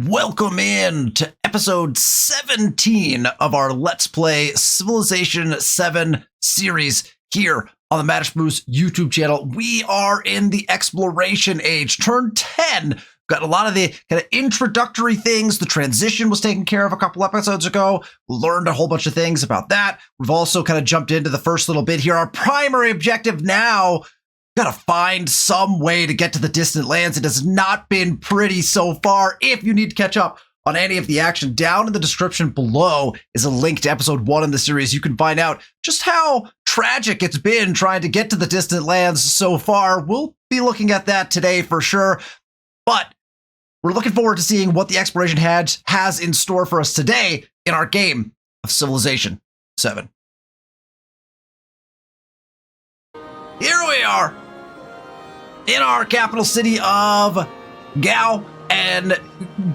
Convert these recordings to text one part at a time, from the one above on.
Welcome in to episode 17 of our Let's Play Civilization 7 series here on the Madish Moose YouTube channel. We are in the exploration age, turn 10. Got a lot of the kind of introductory things. The transition was taken care of a couple episodes ago. We learned a whole bunch of things about that. We've also kind of jumped into the first little bit here. Our primary objective now, gotta find some way to get to the distant lands. It has not been pretty so far. If you need to catch up on any of the action, down in the description below is a link to episode 1 in the series. You can find out just how tragic it's been trying to get to the distant lands so far. We'll be looking at that today for sure, but we're looking forward to seeing what the exploration has in store for us today in our game of Civilization 7. Here we are in our capital city of Gao, and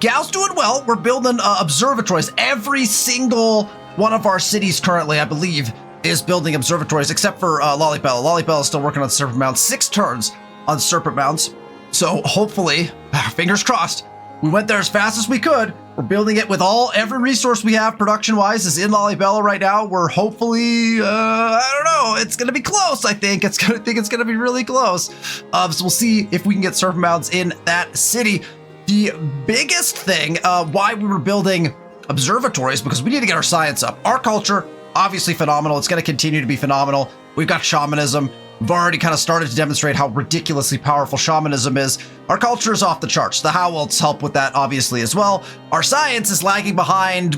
Gao's doing well. We're building observatories. Every single one of our cities currently, I believe, is building observatories, except for Lollipel. Lollipel is still working on Serpent Mounts. 6 turns on Serpent Mounts. So hopefully, fingers crossed, we went there as fast as we could. We're building it with every resource we have production-wise is in Lollipel right now. We're hopefully, I don't know, it's going to be close, I think. It's going to be really close. So we'll see if we can get Serpent Mounts in that city. The biggest thing why we were building observatories, because we need to get our science up. Our culture, obviously phenomenal. It's going to continue to be phenomenal. We've got shamanism. We've already kind of started to demonstrate how ridiculously powerful shamanism is. Our culture is off the charts. The Howelts help with that, obviously, as well. Our science is lagging behind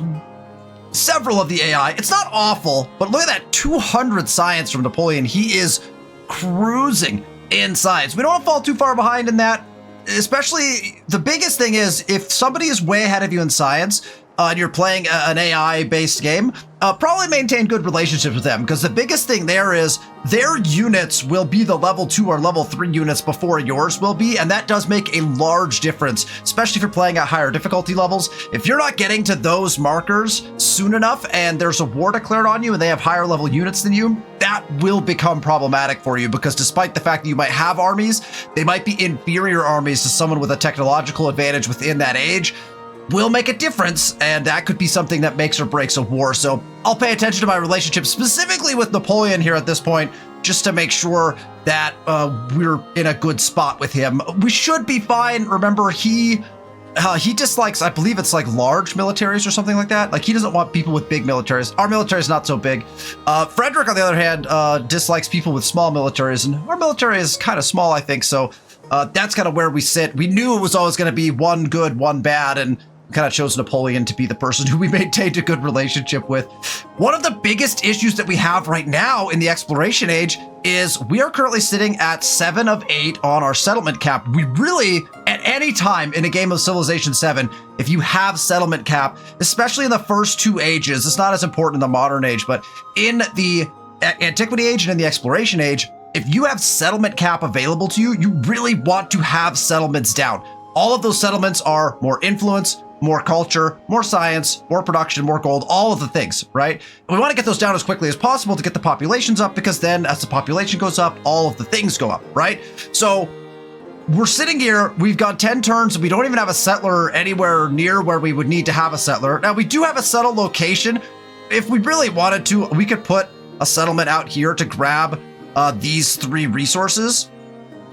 several of the AI. It's not awful, but look at that 200 science from Napoleon. He is cruising in science. We don't want to fall too far behind in that. Especially, the biggest thing is if somebody is way ahead of you in science, and you're playing an AI-based game, probably maintain good relationships with them, because the biggest thing there is their units will be the level 2 or level 3 units before yours will be, and that does make a large difference, especially if you're playing at higher difficulty levels. If you're not getting to those markers soon enough and there's a war declared on you and they have higher level units than you, that will become problematic for you, because despite the fact that you might have armies, they might be inferior armies to someone with a technological advantage within that age. Will make a difference, and that could be something that makes or breaks a war. So I'll pay attention to my relationship specifically with Napoleon here at this point, just to make sure that we're in a good spot with him. We should be fine. Remember, he dislikes, I believe it's like large militaries or something like that. Like, he doesn't want people with big militaries. Our military is not so big. Frederick, on the other hand, dislikes people with small militaries, and our military is kind of small, I think. So that's kind of where we sit. We knew it was always going to be one good, one bad, and kind of chose Napoleon to be the person who we maintained a good relationship with. One of the biggest issues that we have right now in the exploration age is we are currently sitting at 7 of 8 on our settlement cap. We really, at any time in a game of Civilization 7, if you have settlement cap, especially in the first 2 ages, it's not as important in the modern age, but in the antiquity age and in the exploration age, if you have settlement cap available to you, you really want to have settlements down. All of those settlements are more influence, more culture, more science, more production, more gold, all of the things, right? And we want to get those down as quickly as possible to get the populations up, because then as the population goes up, all of the things go up, right? So we're sitting here, we've got 10 turns, we don't even have a settler anywhere near where we would need to have a settler. Now, we do have a settled location. If we really wanted to, we could put a settlement out here to grab these 3 resources,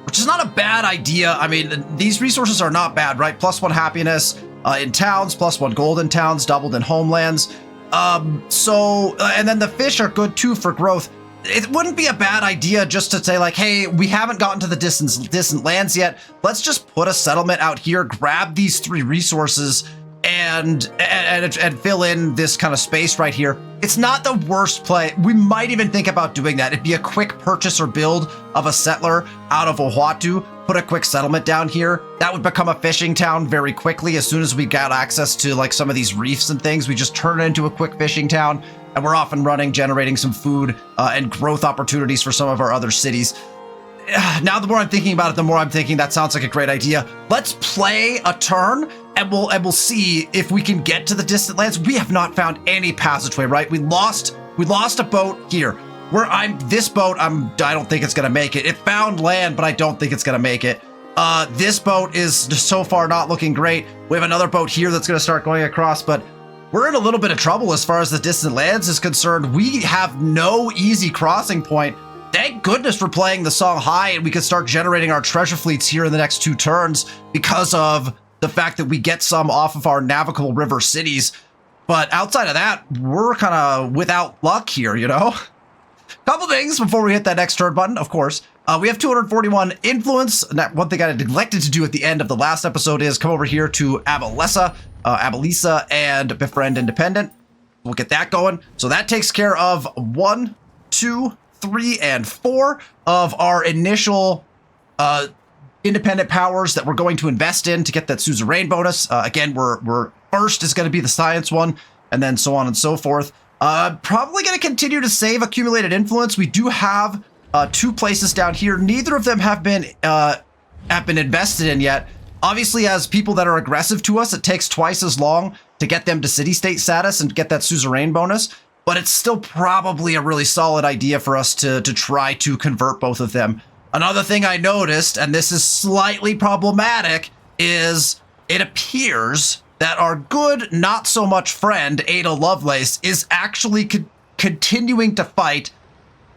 which is not a bad idea. I mean, these resources are not bad, right? +1 happiness in towns, +1 gold in towns, doubled in homelands. And then the fish are good too for growth. It wouldn't be a bad idea just to say like, hey, we haven't gotten to the distant lands yet. Let's just put a settlement out here, grab these 3 resources, and fill in this kind of space right here. It's not the worst play. We might even think about doing that. It'd be a quick purchase or build of a settler out of Oahuatu, put a quick settlement down here. That would become a fishing town very quickly. As soon as we got access to like some of these reefs and things, we just turn it into a quick fishing town, and we're off and running, generating some food and growth opportunities for some of our other cities. Now, the more I'm thinking about it, the more I'm thinking that sounds like a great idea. Let's play a turn, and we'll see if we can get to the distant lands. We have not found any passageway, right? We lost a boat here. This boat, I don't think it's gonna make it. It found land, but I don't think it's gonna make it. This boat is so far not looking great. We have another boat here that's going to start going across, but we're in a little bit of trouble as far as the distant lands is concerned. We have no easy crossing point. Thank goodness we're playing the Songhai and we can start generating our treasure fleets here in the next 2 turns because of the fact that we get some off of our navigable river cities. But outside of that, we're kind of without luck here, you know? Couple things before we hit that next turn button, of course. We have 241 influence. And that one thing I neglected to do at the end of the last episode is come over here to Abalisa, and befriend independent. We'll get that going. So that takes care of 1, 2, 3, and 4 of our initial independent powers that we're going to invest in to get that suzerain bonus. Again, we're first is going to be the science one, and then so on and so forth. Probably going to continue to save accumulated influence. We do have 2 places down here. Neither of them have been invested in yet. Obviously, as people that are aggressive to us, it takes twice as long to get them to city-state status and get that suzerain bonus. But it's still probably a really solid idea for us to try to convert both of them. Another thing I noticed, and this is slightly problematic, is it appears that our good, not so much friend, Ada Lovelace, is actually continuing to fight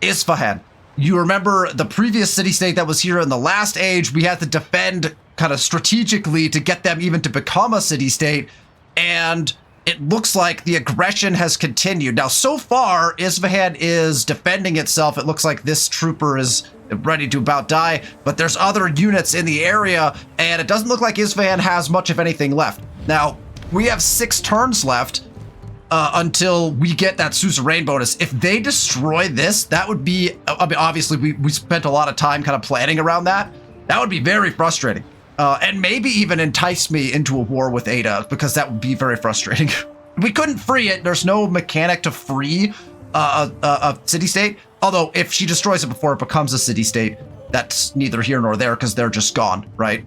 Isfahan. You remember the previous city-state that was here in the last age, we had to defend kind of strategically to get them even to become a city-state, and it looks like the aggression has continued. Now, so far, Isfahan is defending itself. It looks like this trooper is ready to about die, but there's other units in the area, and it doesn't look like Isfahan has much of anything left. Now, we have 6 turns left until we get that suzerain bonus. If they destroy this, that would be, I mean, obviously we spent a lot of time kind of planning around that. That would be very frustrating. And maybe even entice me into a war with Ada, because that would be very frustrating. We couldn't free it. There's no mechanic to free a city-state. Although, if she destroys it before it becomes a city-state, that's neither here nor there, because they're just gone, right?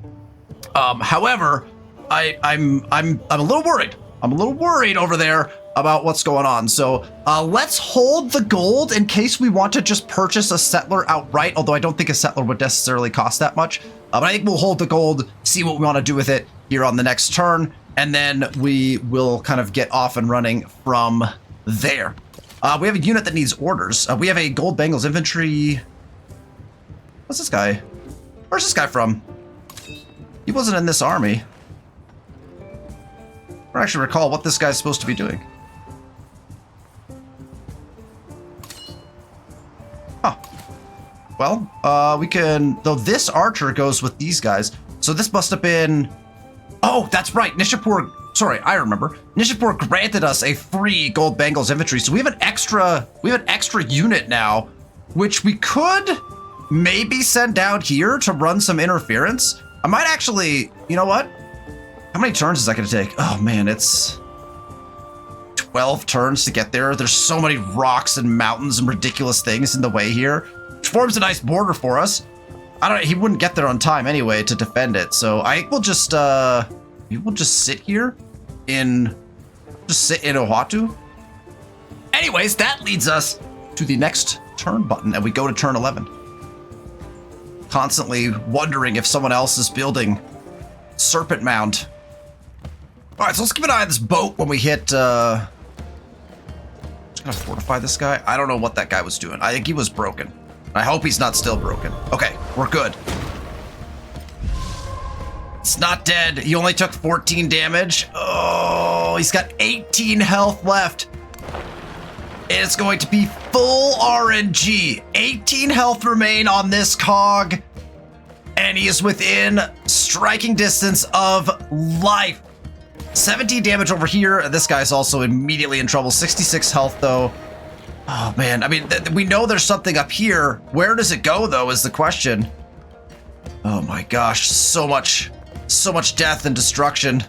However, I'm a little worried. I'm a little worried over there about what's going on. So let's hold the gold in case we want to just purchase a settler outright, although I don't think a settler would necessarily cost that much. But I think we'll hold the gold, see what we want to do with it here on the next turn, and then we will kind of get off and running from there. We have a unit that needs orders. We have a gold Bengals infantry. What's this guy? Where's this guy from? He wasn't in this army. I don't actually recall what this guy's supposed to be doing. Huh. Well, we can, though this archer goes with these guys. So this must have been, oh, that's right. Nishapur, sorry, I remember. Nishapur granted us a free gold Bengals infantry. So we have an extra unit now, which we could maybe send down here to run some interference. I might actually, you know what? How many turns is that going to take? Oh man, it's 12 turns to get there. There's so many rocks and mountains and ridiculous things in the way here, which forms a nice border for us. He wouldn't get there on time anyway to defend it. So I will just, we will just sit here in Oahu. Anyways, that leads us to the next turn button, and we go to turn 11. Constantly wondering if someone else is building Serpent Mound. All right, so let's keep an eye on this boat when we hit, just gonna fortify this guy. I don't know what that guy was doing. I think he was broken. I hope he's not still broken. Okay, we're good. It's not dead. He only took 14 damage. Oh, he's got 18 health left. It's going to be full RNG. 18 health remain on this cog, and he is within striking distance of life. 17 damage over here. This guy's also immediately in trouble. 66 health, though. Oh, man. I mean, we know there's something up here. Where does it go, though, is the question. Oh, my gosh. So much death and destruction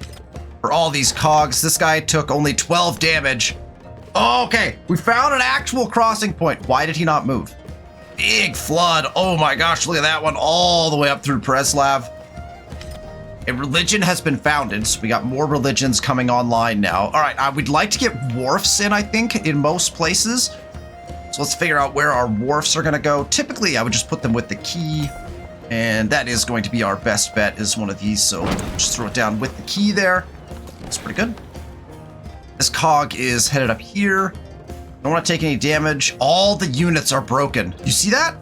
for all these cogs. This guy took only 12 damage. Oh, okay. We found an actual crossing point. Why did he not move? Big flood. Oh, my gosh. Look at that one all the way up through Preslav. A religion has been founded, so we got more religions coming online now. All right, we'd like to get wharfs in, I think, in most places. So let's figure out where our wharfs are going to go. Typically, I would just put them with the key And that is going to be our best bet, is one of these. So just throw it down with the key there. That's pretty good. This cog is headed up here. Don't want to take any damage. All the units are broken. You see that?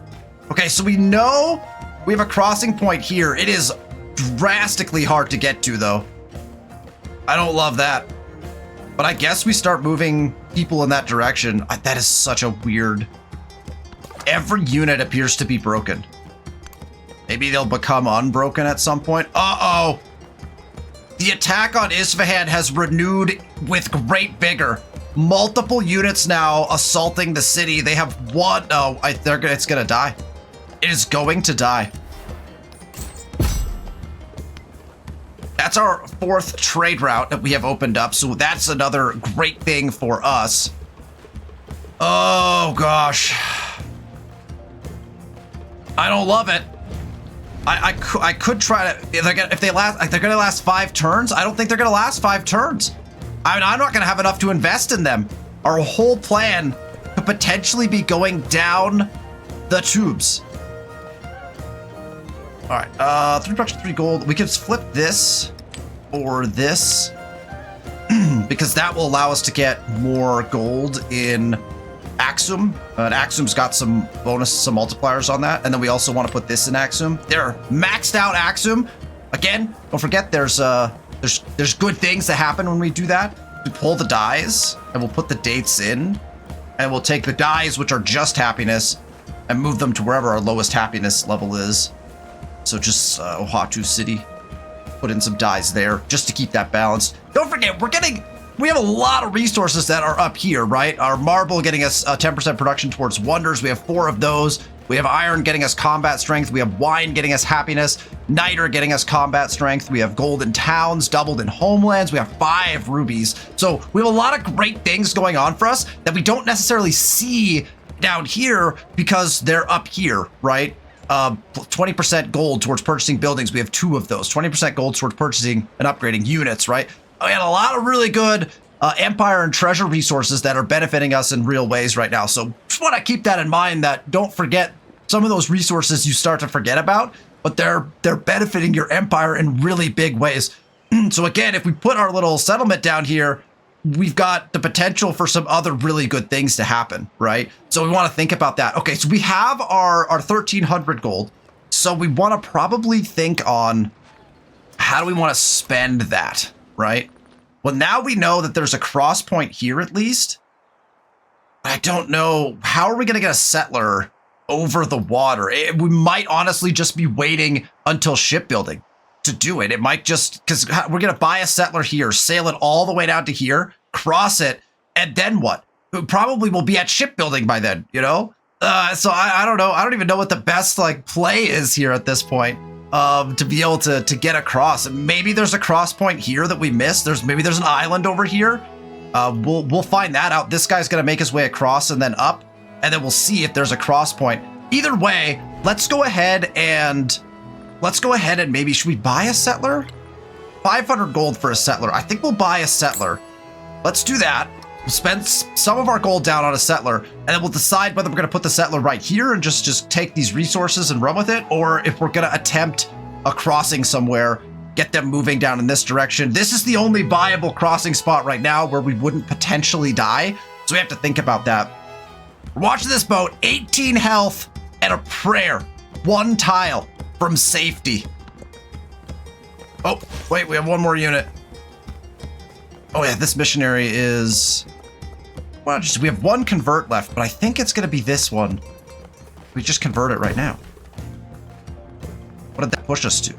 Okay, so we know we have a crossing point here. It is drastically hard to get to, though. I don't love that. But I guess we start moving people in that direction. That is such a weird... Every unit appears to be broken. Maybe they'll become unbroken at some point. Uh-oh! The attack on Isfahan has renewed with great vigor. Multiple units now assaulting the city. They have one... Oh, it's gonna die. It is going to die. That's our 4th trade route that we have opened up, so that's another great thing for us. Oh, gosh. I don't love it. I could try to... If they're gonna last 5 turns, I don't think they're gonna last 5 turns. I mean, I'm not gonna have enough to invest in them. Our whole plan could potentially be going down the tubes. All right, 3 production, 3 gold. We could flip this or this because that will allow us to get more gold in Axum. And Axum's got some bonus, some multipliers on that. And then we also want to put this in Axum. They're maxed out Axum. Again, don't forget there's good things that happen when we do that. We pull the dies and we'll put the dates in, and we'll take the dies, which are just happiness, and move them to wherever our lowest happiness level is. So just Ohatu City, put in some dies there just to keep that balanced. Don't forget, we have a lot of resources that are up here, right? Our marble getting us 10% production towards wonders. We have 4 of those. We have iron getting us combat strength. We have wine getting us happiness. Niter getting us combat strength. We have golden towns, doubled in homelands. We have 5 rubies. So we have a lot of great things going on for us that we don't necessarily see down here because they're up here, right? 20% gold towards purchasing buildings. We have 2 of those. 20% gold towards purchasing and upgrading units, right? We had a lot of really good empire and treasure resources that are benefiting us in real ways right now. So just want to keep that in mind, that don't forget some of those resources you start to forget about, but they're benefiting your empire in really big ways. So again, if we put our little settlement down here, we've got the potential for some other really good things to happen, right? So we want to think about that. Okay, so we have our 1,300 gold. So we want to probably think on how do we want to spend that, right? Well, now we know that there's a cross point here at least. I don't know. How are we going to get a settler over the water? We might honestly just be waiting until shipbuilding to do it. It might just, because we're going to buy a settler here, sail it all the way down to here, cross it, and then what? We probably will be at shipbuilding by then, you know? So I don't know. I don't even know what the best play is here at this point. To be able to get across. Maybe there's a cross point here that we missed. Maybe there's an island over here. We'll find that out. This guy's gonna make his way across and then up, and then we'll see if there's a cross point. Either way, let's go ahead and maybe, should we buy a settler? 500 gold for a settler. I think we'll buy a settler. Let's do that. We'll spend some of our gold down on a settler, and then we'll decide whether we're going to put the settler right here and just take these resources and run with it, or if we're going to attempt a crossing somewhere, get them moving down in this direction. This is the only viable crossing spot right now where we wouldn't potentially die, so we have to think about that. We're watching this boat, 18 health and a prayer. 1 tile from safety. Oh, wait, we have 1 more unit. Oh yeah, this missionary is... Well, we have 1 convert left, but I think it's going to be this one. We just convert it right now. What did that push us to?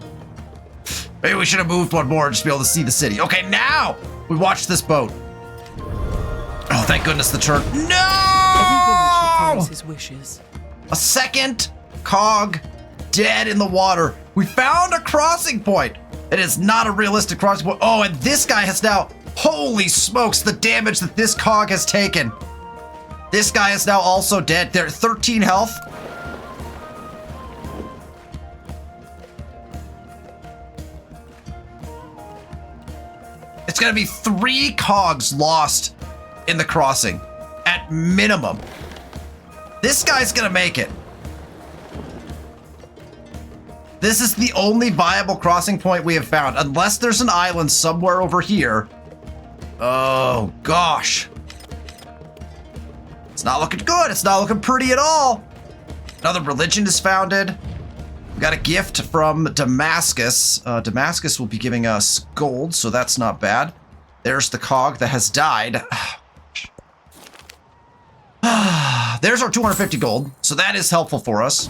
Maybe we should have moved 1 more just to be able to see the city. Okay, now we watch this boat. Oh, thank goodness the turn. No! Every village his wishes. A second cog dead in the water. We found a crossing point. It is not a realistic crossing point. Oh, and this guy has now... Holy smokes, the damage that this cog has taken. This guy is now also dead. They're 13 health. It's going to be 3 cogs lost in the crossing at minimum. This guy's going to make it. This is the only viable crossing point we have found, unless there's an island somewhere over here. Oh, gosh. It's not looking good. It's not looking pretty at all. Another religion is founded. We got a gift from Damascus. Damascus will be giving us gold, so that's not bad. There's the cog that has died. There's our 250 gold, so that is helpful for us.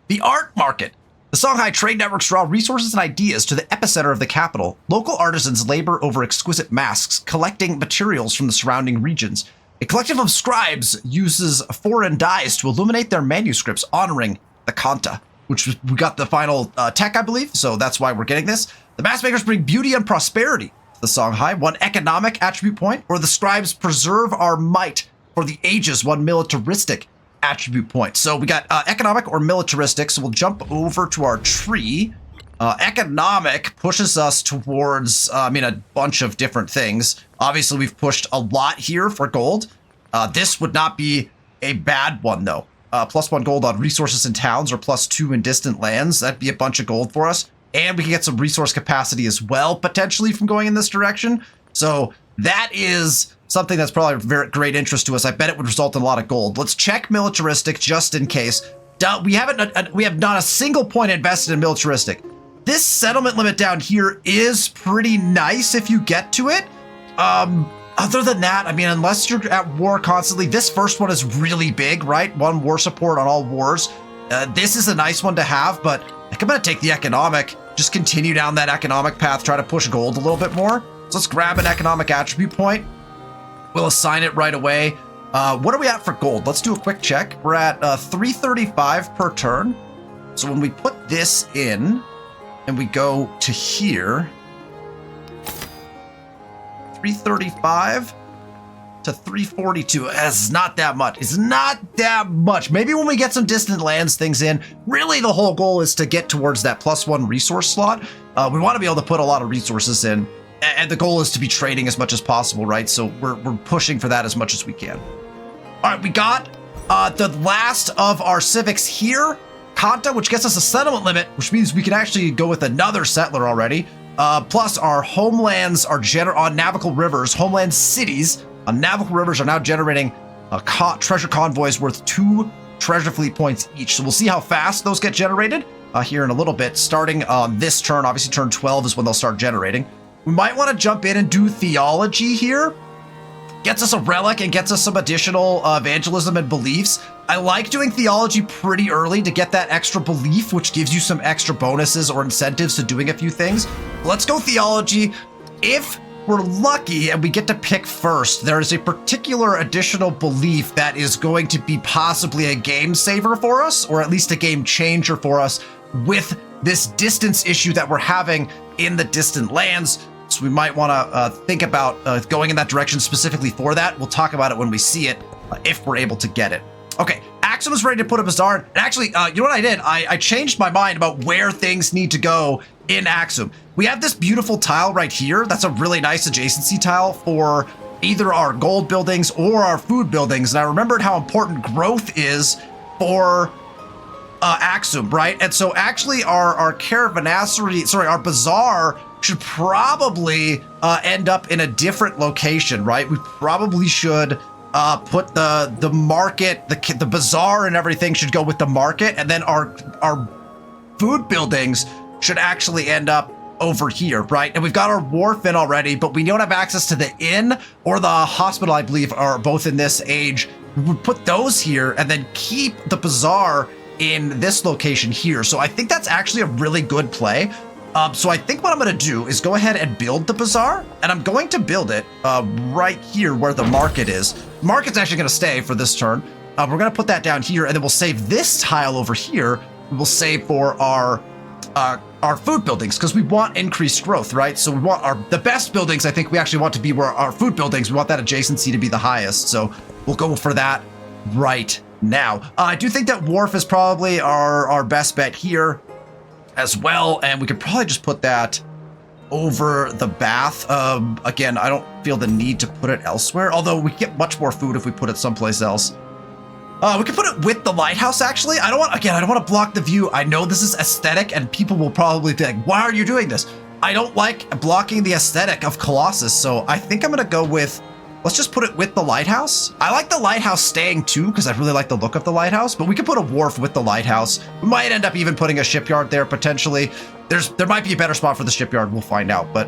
The art market. The Songhai trade networks draw resources and ideas to the epicenter of the capital. Local artisans labor over exquisite masks, collecting materials from the surrounding regions. A collective of scribes uses foreign dyes to illuminate their manuscripts, honoring the Kanta, which we got the final tech, I believe, so that's why we're getting this. The mask makers bring beauty and prosperity to the Songhai, 1 economic attribute point, or the scribes preserve our might for the ages, 1 militaristic attribute point. So we got economic or militaristic, so we'll jump over to our tree. Economic pushes us towards, a bunch of different things. Obviously, we've pushed a lot here for gold. This would not be a bad one, though. +1 gold on resources in towns or +2 in distant lands. That'd be a bunch of gold for us. And we can get some resource capacity as well, potentially, from going in this direction. So that is something that's probably of very great interest to us. I bet it would result in a lot of gold. Let's check militaristic just in case. We have not a single point invested in militaristic. This settlement limit down here is pretty nice if you get to it. Other than that, unless you're at war constantly, this first one is really big, right? 1 war support on all wars. This is a nice one to have, but I think I'm going to take the economic. Just continue down that economic path, try to push gold a little bit more. So let's grab an economic attribute point. We'll assign it right away. What are we at for gold? Let's do a quick check. We're at 335 per turn. So when we put this in and we go to here, 335 to 342 is not that much. It's not that much. Maybe when we get some distant lands things in, really the whole goal is to get towards that +1 resource slot. We want to be able to put a lot of resources in. And the goal is to be trading as much as possible, right? So we're pushing for that as much as we can. All right, we got the last of our civics here, Kanta, which gets us a settlement limit, which means we can actually go with another settler already. Plus our homelands are on navigable rivers, homeland cities on navigable rivers are now generating treasure convoys worth 2 treasure fleet points each. So we'll see how fast those get generated here in a little bit, starting on this turn. Obviously turn 12 is when they'll start generating. We might want to jump in and do theology here. Gets us a relic and gets us some additional evangelism and beliefs. I like doing theology pretty early to get that extra belief, which gives you some extra bonuses or incentives to doing a few things. Let's go theology. If we're lucky and we get to pick first, there is a particular additional belief that is going to be possibly a game saver for us, or at least a game changer for us with this distance issue that we're having in the distant lands. So we might want to think about going in that direction specifically for that. We'll talk about it when we see it, if we're able to get it. Okay, Axum is ready to put a bazaar. And actually, you know what I did? I changed my mind about where things need to go in Axum. We have this beautiful tile right here. That's a really nice adjacency tile for either our gold buildings or our food buildings. And I remembered how important growth is for Axum, right? And so actually our caravanserai, our bazaar should probably end up in a different location, right? We probably should put the market, the bazaar and everything should go with the market, and then our food buildings should actually end up over here, right? And we've got our wharf in already, but we don't have access to the inn or the hospital, I believe, are both in this age. We would put those here and then keep the bazaar in this location here. So I think that's actually a really good play. So I think what I'm going to do is go ahead and build the bazaar, and I'm going to build it right here where the market is. The market's actually going to stay for this turn. We're going to put that down here, and then we'll save this tile over here. We'll save for our food buildings, because we want increased growth, right? So we want the best buildings. I think we actually want to be where our food buildings, we want that adjacency to be the highest. So we'll go for that right now. I do think that wharf is probably our best bet here as well, and we could probably just put that over the bath. Again, I don't feel the need to put it elsewhere, although we get much more food if we put it someplace else. We can put it with the lighthouse, actually. I don't want to block the view. I know this is aesthetic, and people will probably be like, why are you doing this? I don't like blocking the aesthetic of Colossus, so I think I'm going to go with, let's just put it with the lighthouse. I like the lighthouse staying too, because I really like the look of the lighthouse, but we could put a wharf with the lighthouse. We might end up even putting a shipyard there, potentially. There might be a better spot for the shipyard, we'll find out, but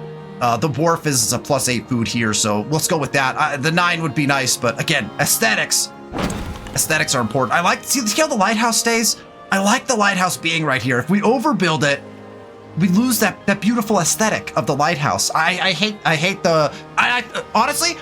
the wharf is a +8 food here, so let's go with that. The 9 would be nice, but again, aesthetics. Aesthetics are important. I like, see how the lighthouse stays? I like the lighthouse being right here. If we overbuild it, we lose that beautiful aesthetic of the lighthouse. I hate the, honestly,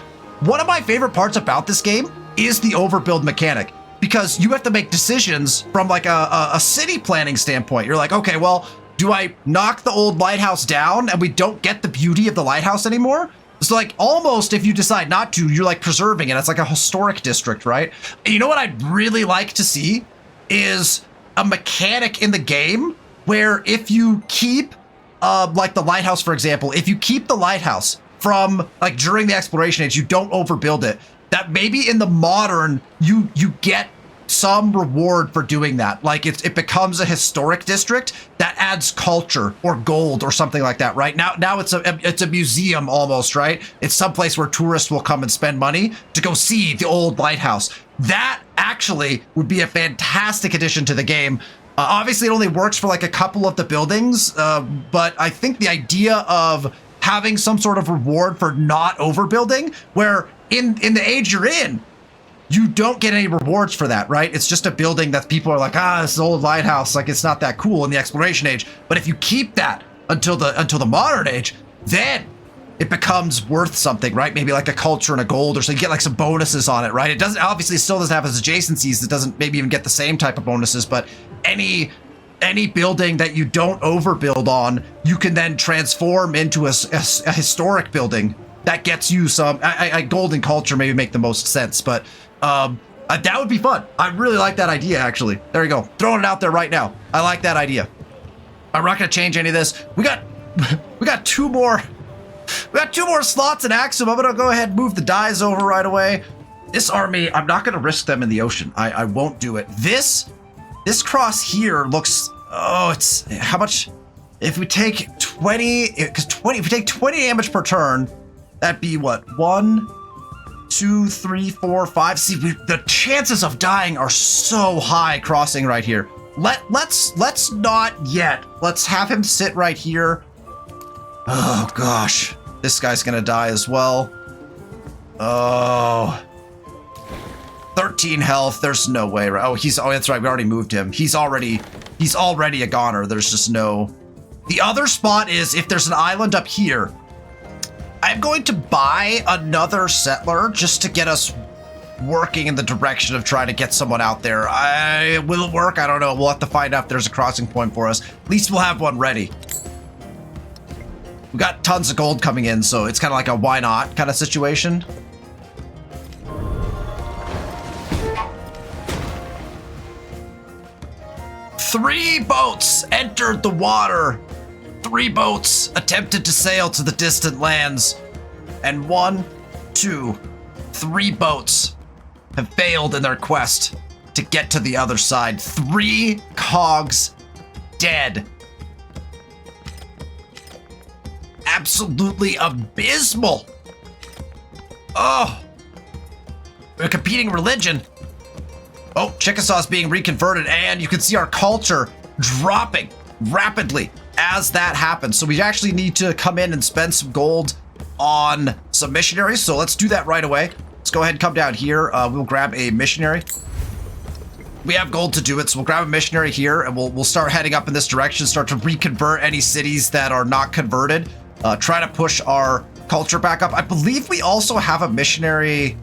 one of my favorite parts about this game is the overbuild mechanic, because you have to make decisions from like a city planning standpoint. You're like, okay, well, do I knock the old lighthouse down and we don't get the beauty of the lighthouse anymore? So like almost if you decide not to, you're like preserving it. It's like a historic district, right? And you know what I'd really like to see is a mechanic in the game where if you keep like the lighthouse, for example, if you keep the lighthouse from like during the exploration age, you don't overbuild it, that maybe in the modern, you get some reward for doing that. Like it becomes a historic district that adds culture or gold or something like that, right? Now it's a museum almost, right? It's someplace where tourists will come and spend money to go see the old lighthouse. That actually would be a fantastic addition to the game. Obviously, it only works for like a couple of the buildings, but I think the idea of having some sort of reward for not overbuilding, where in the age you're in, you don't get any rewards for that, right? It's just a building that people are like, this is an old lighthouse, like it's not that cool in the exploration age. But if you keep that until the modern age, then it becomes worth something, right? Maybe like a culture and a gold, or so you get like some bonuses on it, right? It doesn't, obviously still doesn't have its adjacencies. It doesn't maybe even get the same type of bonuses, but any building that you don't overbuild on, you can then transform into a historic building that gets you some gold and culture. Maybe make the most sense, but that would be fun. I really like that idea, actually. There you go. Throwing it out there right now. I like that idea. I'm not going to change any of this. We got two more. We got 2 more slots in Axum. I'm going to go ahead and move the dies over right away. This army, I'm not going to risk them in the ocean. I won't do it. This cross here looks, it's how much? If we take 20, because if we take 20 damage per turn, that'd be what? 1, 2, 3, 4, 5. See, the chances of dying are so high crossing right here. Let's not yet. Let's have him sit right here. Oh gosh, this guy's gonna die as well. Oh, 13 health. There's no way. Right? Oh, that's right. We already moved him. He's already a goner. There's just no. The other spot is if there's an island up here. I'm going to buy another settler just to get us working in the direction of trying to get someone out there. Will it work? I don't know. We'll have to find out if there's a crossing point for us. At least we'll have one ready. We got tons of gold coming in, so it's kind of like a why not kind of situation. Three boats entered the water. 3 boats attempted to sail to the distant lands. And 1, 2, 3 boats have failed in their quest to get to the other side. 3 cogs dead. Absolutely abysmal. Oh, a competing religion. Oh, Chickasaw's being reconverted, and you can see our culture dropping rapidly as that happens. So we actually need to come in and spend some gold on some missionaries. So let's do that right away. Let's go ahead and come down here. We'll grab a missionary. We have gold to do it, so we'll grab a missionary here, and we'll start heading up in this direction, start to reconvert any cities that are not converted. Try to push our culture back up. I believe we also have a missionary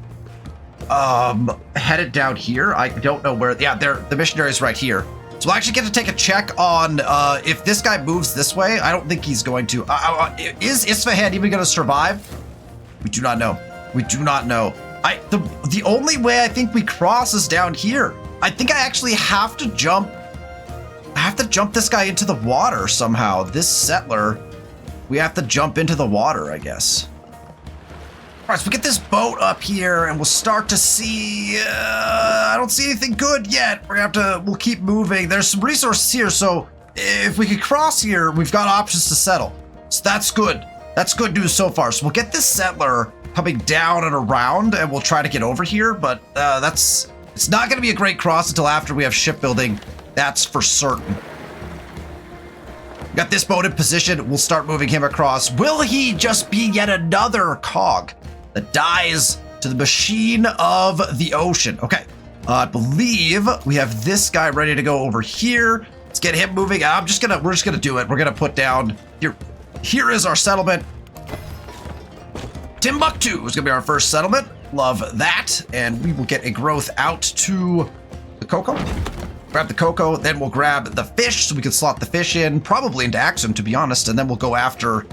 headed down here. I don't know where. Yeah, the missionary is right here. So we'll actually get to take a check on if this guy moves this way. I don't think he's going to. Is Isfahan even going to survive? We do not know. We do not know. The only way I think we cross is down here. I think I actually have to jump. I have to jump this guy into the water somehow. This settler, we have to jump into the water, I guess. All right, so we get this boat up here and we'll start to see, I don't see anything good yet. We'll keep moving. There's some resources here. So if we could cross here, we've got options to settle. So that's good. That's good news so far. So we'll get this settler coming down and around and we'll try to get over here. But it's not going to be a great cross until after we have shipbuilding. That's for certain. Got this boat in position. We'll start moving him across. Will he just be yet another cog that dies to the machine of the ocean? Okay, I believe we have this guy ready to go over here. Let's get him moving. We're just gonna do it. We're gonna put down here. Here is our settlement. Timbuktu is gonna be our first settlement. Love that, and we will get a growth out to the cocoa. Grab the cocoa, then we'll grab the fish so we can slot the fish in, probably into Axum, to be honest, and then we'll go after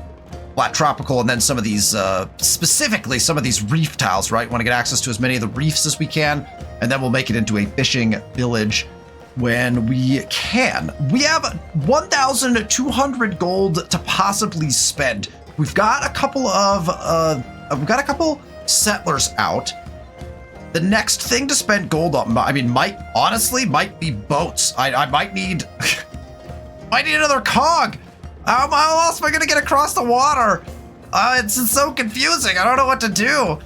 Flat Tropical and then some of these, specifically some of these reef tiles, right? Want to get access to as many of the reefs as we can, and then we'll make it into a fishing village when we can. We have 1,200 gold to possibly spend. We've got a couple settlers out. The next thing to spend gold on, I mean, might be boats. I might need, might need another cog. How else am I gonna get across the water? It's so confusing. I don't know what to do.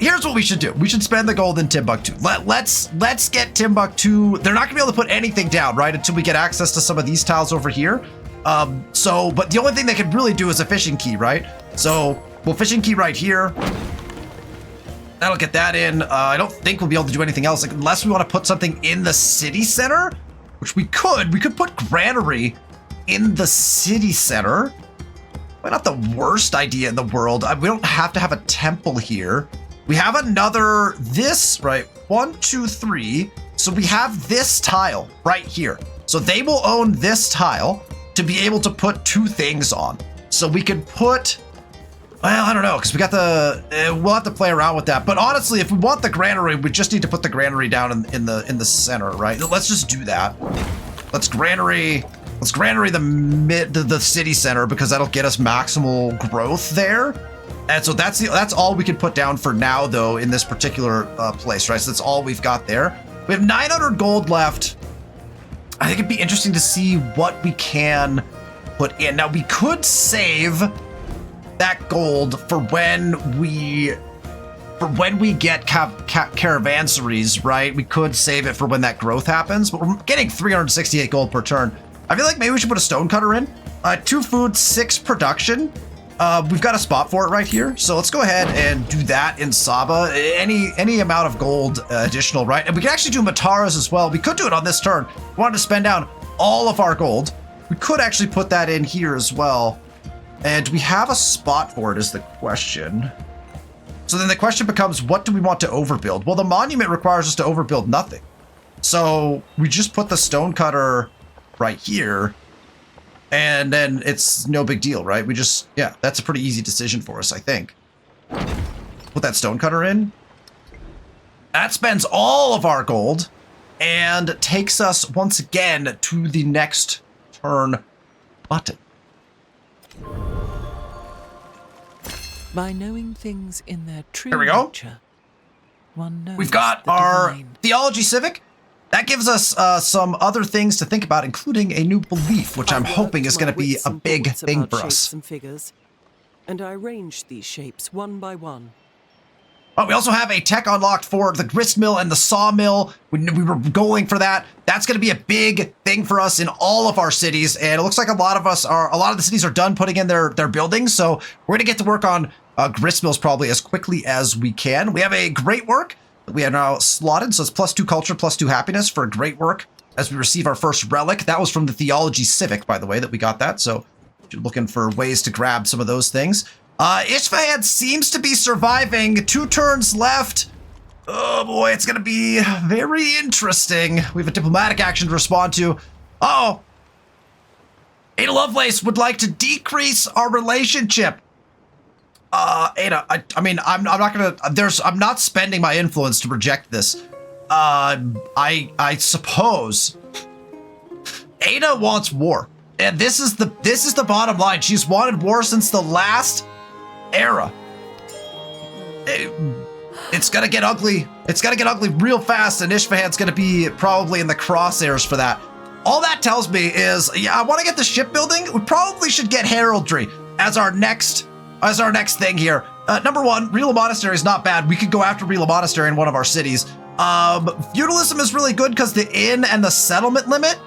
Here's what we should do. We should spend the gold in Timbuktu. Let's get Timbuktu. They're not gonna be able to put anything down, right, until we get access to some of these tiles over here. But the only thing they can really do is a fishing key, right? So we'll fishing key right here. That'll get that in. I don't think we'll be able to do anything else, like, unless we want to put something in the city center, which we could. We could put granary in the city center. Probably not the worst idea in the world. We don't have to have a temple here. We have another, this, right? 1, 2, 3. So we have this tile right here. So they will own this tile to be able to put 2 things on. So we could put, well, I don't know, because we got the, we'll have to play around with that. But honestly, if we want the granary, we just need to put the granary down in the center, right? Let's just do that. Let's granary the city center, because that'll get us maximal growth there. And so that's all we can put down for now, though, in this particular place, right? So that's all we've got there. We have 900 gold left. I think it'd be interesting to see what we can put in. Now, we could save that gold for when we get caravansaries, right? We could save it for when that growth happens, but we're getting 368 gold per turn. I feel like maybe we should put a stonecutter in. 2 food, 6 production. We've got a spot for it right here, so let's go ahead and do that in Saba. Any amount of gold additional, right? And we can actually do Mataras as well. We could do it on this turn. We wanted to spend down all of our gold. We could actually put that in here as well. And do we have a spot for it is the question. So then the question becomes, what do we want to overbuild? Well, the monument requires us to overbuild nothing. So we just put the stonecutter right here, and then it's no big deal, right? We just, yeah, that's a pretty easy decision for us, I think. Put that stonecutter in. That spends all of our gold and takes us once again to the next turn button. By knowing things in their true There we go. nature, one knows We've got the our divine. theology civic. That gives us some other things to think about, including a new belief, which I'm hoping is going to be a big thing for us. And figures, and I arranged these shapes one by one. Oh, we also have a tech unlocked for the grist mill and the sawmill. We were going for that. That's going to be a big thing for us in all of our cities. And it looks like a lot of the cities are done putting in their buildings. So we're going to get to work on grist mills probably as quickly as we can. We have a great work that we are now slotted. So it's +2 culture, +2 happiness for great work as we receive our first relic. That was from the theology civic, by the way, that we got that. So you're looking for ways to grab some of those things. Isfahan seems to be surviving. 2 turns left. Oh boy, it's gonna be very interesting. We have a diplomatic action to respond to. Uh-oh. Ada Lovelace would like to decrease our relationship. Ada, I mean, I'm not gonna, I'm not spending my influence to reject this. I suppose Ada wants war. And this is the bottom line. She's wanted war since the last era. it's gonna get ugly. It's gonna get ugly real fast, and Isfahan's gonna be probably in the crosshairs for that. All that tells me is, yeah, I want to get the shipbuilding. We probably should get heraldry as our next thing here. Number one, Rila Monastery is not bad. We could go after Rila Monastery in one of our cities. Feudalism is really good because the inn and the settlement limit.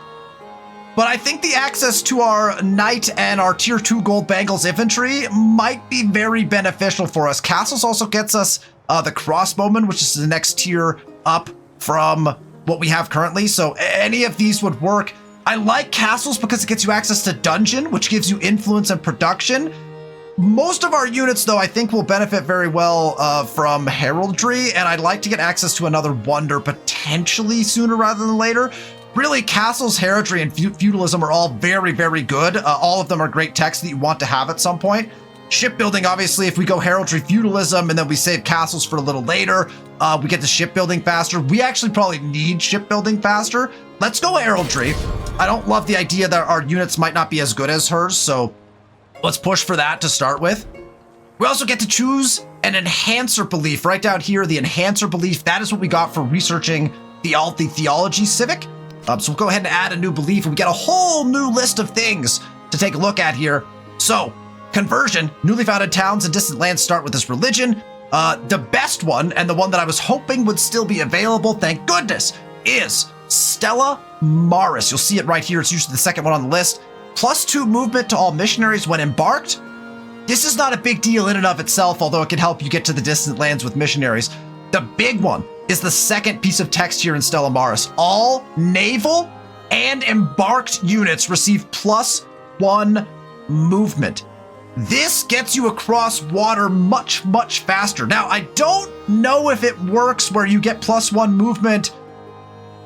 But I think the access to our knight and our tier 2 gold bangles infantry might be very beneficial for us. Castles also gets us the crossbowmen, which is the next tier up from what we have currently. So any of these would work. I like castles because it gets you access to dungeon, which gives you influence and production. Most of our units, though, I think will benefit very well from heraldry, and I'd like to get access to another wonder potentially sooner rather than later. Really, castles, heraldry, and feudalism are all very, very good. All of them are great techs that you want to have at some point. Shipbuilding, obviously, if we go heraldry, feudalism, and then we save castles for a little later, we get to shipbuilding faster. We actually probably need shipbuilding faster. Let's go heraldry. I don't love the idea that our units might not be as good as hers, so let's push for that to start with. We also get to choose an enhancer belief. Right down here, the enhancer belief, that is what we got for researching the theology civic. So we'll go ahead and add a new belief, and we get a whole new list of things to take a look at here. So, conversion, newly founded towns and distant lands start with this religion. The best one, and the one that I was hoping would still be available, thank goodness, is Stella Maris. You'll see it right here. It's usually the second one on the list. +2 movement to all missionaries when embarked. This is not a big deal in and of itself, although it can help you get to the distant lands with missionaries. The big one is the second piece of text here in Stella Maris. All naval and embarked units receive +1 movement. This gets you across water much, much faster. Now, I don't know if it works where you get +1 movement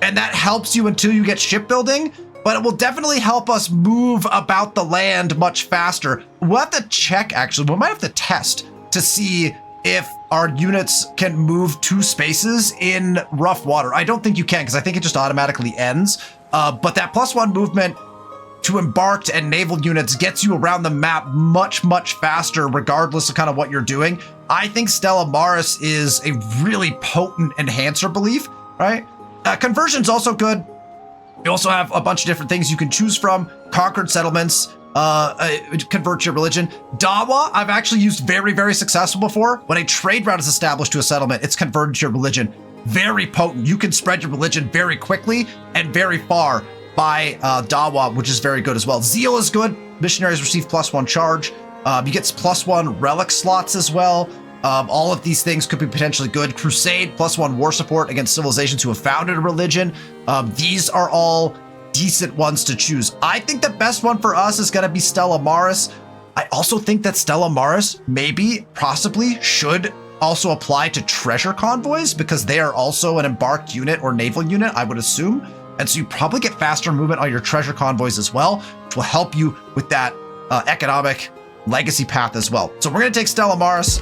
and that helps you until you get shipbuilding, but it will definitely help us move about the land much faster. We'll have to check, actually. We might have to test to see if our units can move 2 spaces in rough water. I don't think you can, because I think it just automatically ends. But that +1 movement to embarked and naval units gets you around the map much, much faster, regardless of kind of what you're doing. I think Stella Maris is a really potent enhancer belief, right? Conversion's also good. You also have a bunch of different things you can choose from. Conquered settlements, convert your religion. Dawa, I've actually used very, very successful before. When a trade route is established to a settlement, it's converted to your religion. Very potent. You can spread your religion very quickly and very far by Dawa, which is very good as well. Zeal is good. Missionaries receive +1 charge. You get +1 relic slots as well. All of these things could be potentially good. Crusade, +1 war support against civilizations who have founded a religion. These are all decent ones to choose. I think the best one for us is going to be Stella Maris. I also think that Stella Maris maybe, possibly, should also apply to treasure convoys because they are also an embarked unit or naval unit, I would assume. And so you probably get faster movement on your treasure convoys as well, which will help you with that economic legacy path as well. So we're going to take Stella Maris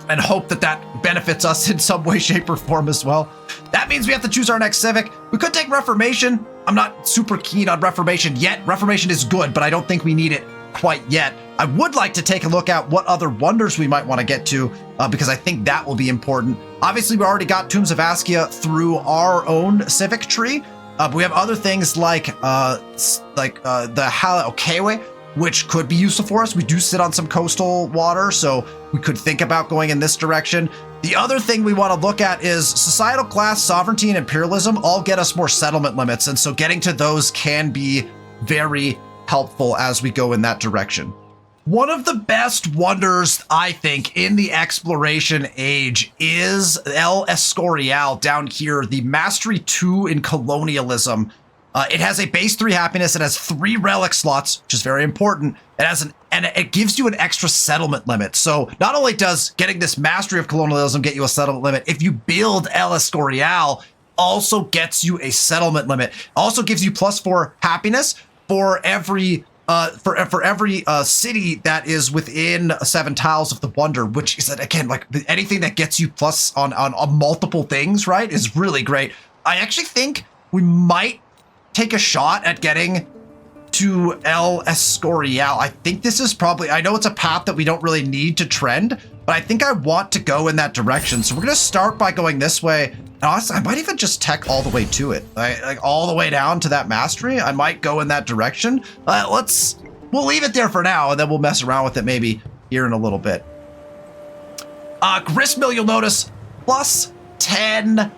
and hope that that benefits us in some way, shape, or form as well. That means we have to choose our next civic. We could take Reformation. I'm not super keen on Reformation yet. Reformation is good, but I don't think we need it quite yet. I would like to take a look at what other wonders we might want to get to because I think that will be important. Obviously, we already got Tombs of Askia through our own civic tree. But we have other things like the Hala Okewe, which could be useful for us. We do sit on some coastal water, so we could think about going in this direction. The other thing we want to look at is societal class, sovereignty, and imperialism all get us more settlement limits, and so getting to those can be very helpful as we go in that direction. One of the best wonders, I think, in the exploration age is El Escorial down here, the Mastery 2 in colonialism. It has a base 3 happiness. It has 3 relic slots, which is very important. It has and it gives you an extra settlement limit. So not only does getting this Mastery of colonialism get you a settlement limit, if you build El Escorial, also gets you a settlement limit. Also gives you +4 happiness for every city that is within 7 tiles of the wonder, which is, again, like anything that gets you plus on multiple things, right, is really great. I actually think we might take a shot at getting to El Escorial. I think this is probably, I know it's a path that we don't really need to trend, but I think I want to go in that direction. So we're going to start by going this way. And honestly, I might even just tech all the way to it, like all the way down to that mastery. I might go in that direction. We'll leave it there for now, and then we'll mess around with it maybe here in a little bit. Gristmill, you'll notice, plus 10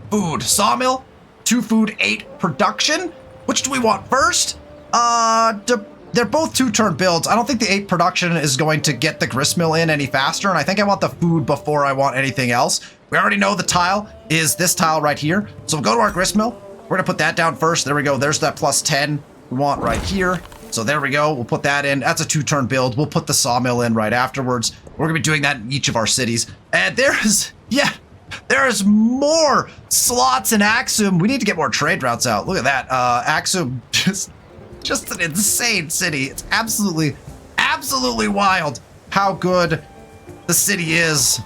food. Sawmill, 2 food, 8 production. Which do we want first? They're both 2-turn builds. I don't think the 8 production is going to get the gristmill in any faster, and I think I want the food before I want anything else. We already know the tile is this tile right here, so we'll go to our gristmill. We're gonna put that down first. There we go. There's that plus 10 we want right here. So there we go. We'll put that in. That's a 2-turn build. We'll put the sawmill in right afterwards. We're gonna be doing that in each of our cities. And there's more slots in Axum. We need to get more trade routes out. Look at that. Axum, just an insane city. It's absolutely wild how good the city is.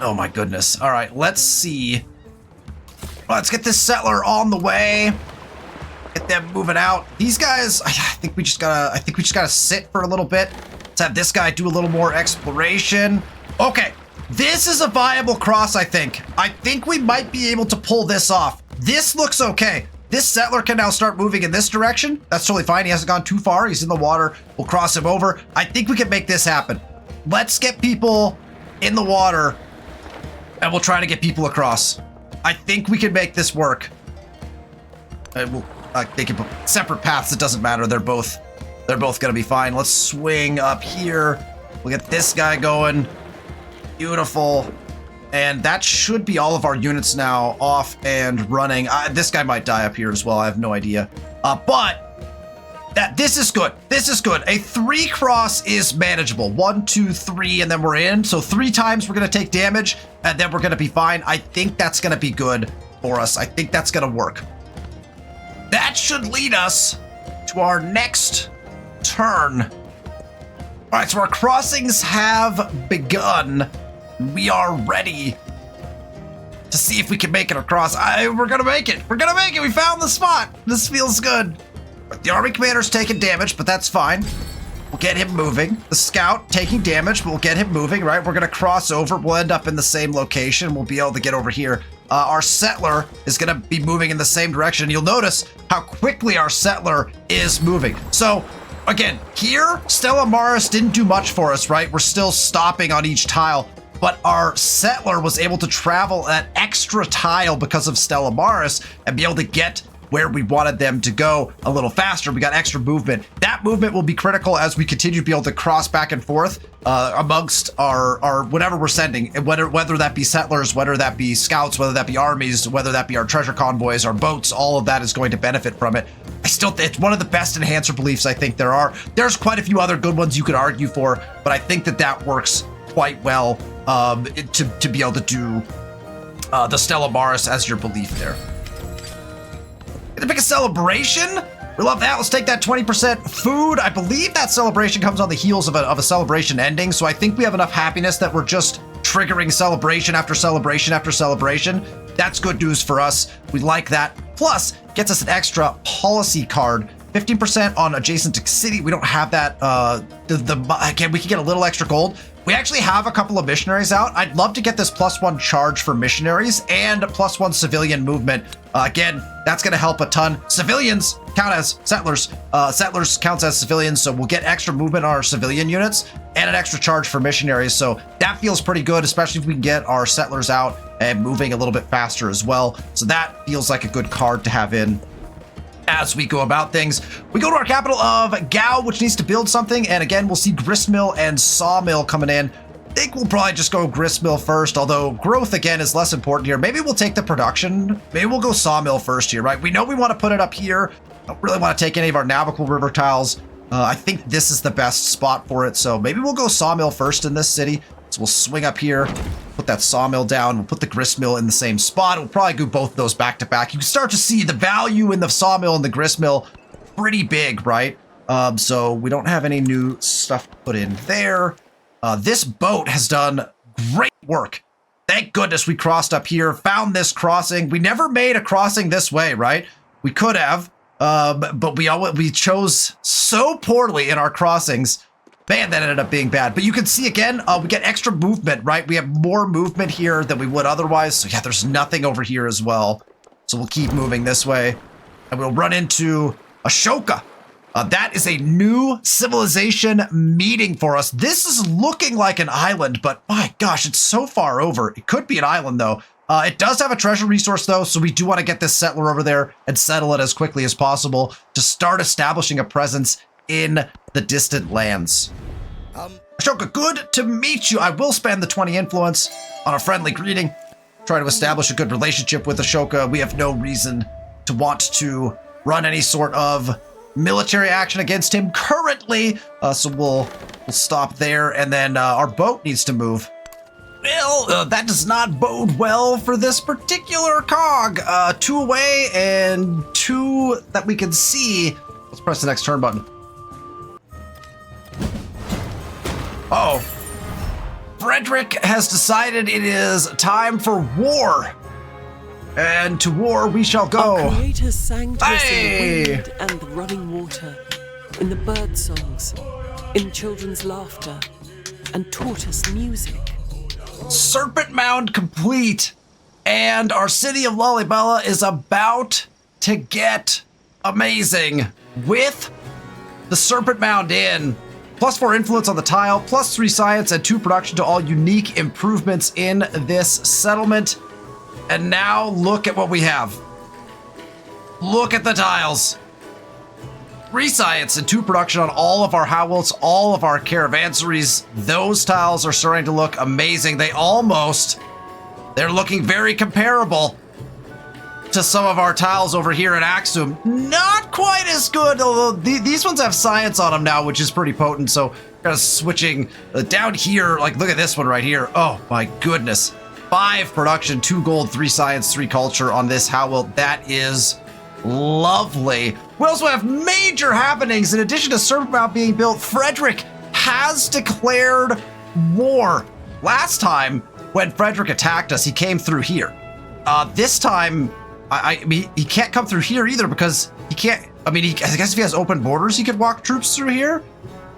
Oh my goodness. All right, let's see. Let's get this settler on the way. Get them moving out. These guys, I think we just gotta sit for a little bit. Let's have this guy do a little more exploration. Okay, this is a viable cross, I think. I think we might be able to pull this off. This looks okay. This settler can now start moving in this direction. That's totally fine. He hasn't gone too far. He's in the water. We'll cross him over. I think we can make this happen. Let's get people in the water, and we'll try to get people across. I think we can make this work. They can put separate paths. It doesn't matter. They're both gonna be fine. Let's swing up here. We'll get this guy going. Beautiful. And that should be all of our units now off and running. This guy might die up here as well. I have no idea. But this is good. This is good. A 3 cross is manageable. 1, 2, 3, and then we're in. So 3 times we're going to take damage, and then we're going to be fine. I think that's going to be good for us. I think that's going to work. That should lead us to our next turn. All right, so our crossings have begun. We are ready to see if we can make it across. We're gonna make it. We're gonna make it. We found the spot. This feels good. The army commander's taking damage, but that's fine. We'll get him moving. The scout taking damage, but we'll get him moving, right? We're gonna cross over. We'll end up in the same location. We'll be able to get over here. Our settler is gonna be moving in the same direction. You'll notice how quickly our settler is moving. So again, here, Stella Maris didn't do much for us, right? We're still stopping on each tile. But our settler was able to travel that extra tile because of Stella Maris and be able to get where we wanted them to go a little faster. We got extra movement. That movement will be critical as we continue to be able to cross back and forth amongst our whatever we're sending, whether that be settlers, whether that be scouts, whether that be armies, whether that be our treasure convoys, our boats. All of that is going to benefit from it. It's one of the best enhancer beliefs I think there are. There's quite a few other good ones you could argue for, but I think that works quite well to be able to do the Stella Maris as your belief there. Gonna pick a celebration. We love that. Let's take that 20% food. I believe that celebration comes on the heels of a celebration ending, so I think we have enough happiness that we're just triggering celebration after celebration after celebration. That's good news for us. We like that. Plus, gets us an extra policy card. 15% on adjacent to city. We don't have that. Again, we can get a little extra gold. We actually have a couple of missionaries out. I'd love to get this +1 charge for missionaries and +1 civilian movement. Again, that's going to help a ton. Civilians count as settlers. Settlers counts as civilians, so we'll get extra movement on our civilian units and an extra charge for missionaries. So that feels pretty good, especially if we can get our settlers out and moving a little bit faster as well. So that feels like a good card to have in as we go about things. We go to our capital of Gao, which needs to build something. And again, we'll see gristmill and sawmill coming in. I think we'll probably just go gristmill first, although growth, again, is less important here. Maybe we'll take the production. Maybe we'll go sawmill first here, right? We know we want to put it up here. Don't really want to take any of our navigable river tiles. I think this is the best spot for it. So maybe we'll go sawmill first in this city. So we'll swing up here, put that sawmill down. We'll put the gristmill in the same spot. We'll probably do both of those back to back. You can start to see the value in the sawmill and the gristmill pretty big, right? So we don't have any new stuff to put in there. This boat has done great work. Thank goodness we crossed up here, found this crossing. We never made a crossing this way, right? We could have. But we chose so poorly in our crossings. Man, that ended up being bad. But you can see again, we get extra movement, right? We have more movement here than we would otherwise. So yeah, there's nothing over here as well. So we'll keep moving this way. And we'll run into Ashoka. That is a new civilization meeting for us. This is looking like an island, but my gosh, it's so far over. It could be an island, though. It does have a treasure resource, though, so we do want to get this settler over there and settle it as quickly as possible to start establishing a presence in the distant lands. Ashoka, good to meet you. I will spend the 20 influence on a friendly greeting. Try to establish a good relationship with Ashoka. We have no reason to want to run any sort of military action against him currently. So we'll stop there, and then our boat needs to move. Well, that does not bode well for this particular cog. 2 away and 2 that we can see. Let's press the next turn button. Uh-oh. Frederick has decided it is time for war. And to war we shall go. Our Creator sang to us in the wind and the running water, in the bird songs, in children's laughter, and taught us music. Serpent Mound complete, and our city of Lalibela is about to get amazing with the Serpent Mound in. +4 influence on the tile, +3 science, and 2 production to all unique improvements in this settlement. And now look at what we have. Look at the tiles. 3 science and 2 production on all of our howls, all of our caravanseries. Those tiles are starting to look amazing. They're looking very comparable to some of our tiles over here in Axum. Not quite as good, although these ones have science on them now, which is pretty potent. So kind of switching down here, like look at this one right here. Oh my goodness. 5 production, 2 gold, 3 science, 3 culture on this howl. That is lovely. We also have major happenings. In addition to Serpent Mound being built, Frederick has declared war. Last time when Frederick attacked us, he came through here. This time, I mean, he can't come through here either because he can't. I mean, I guess if he has open borders, he could walk troops through here.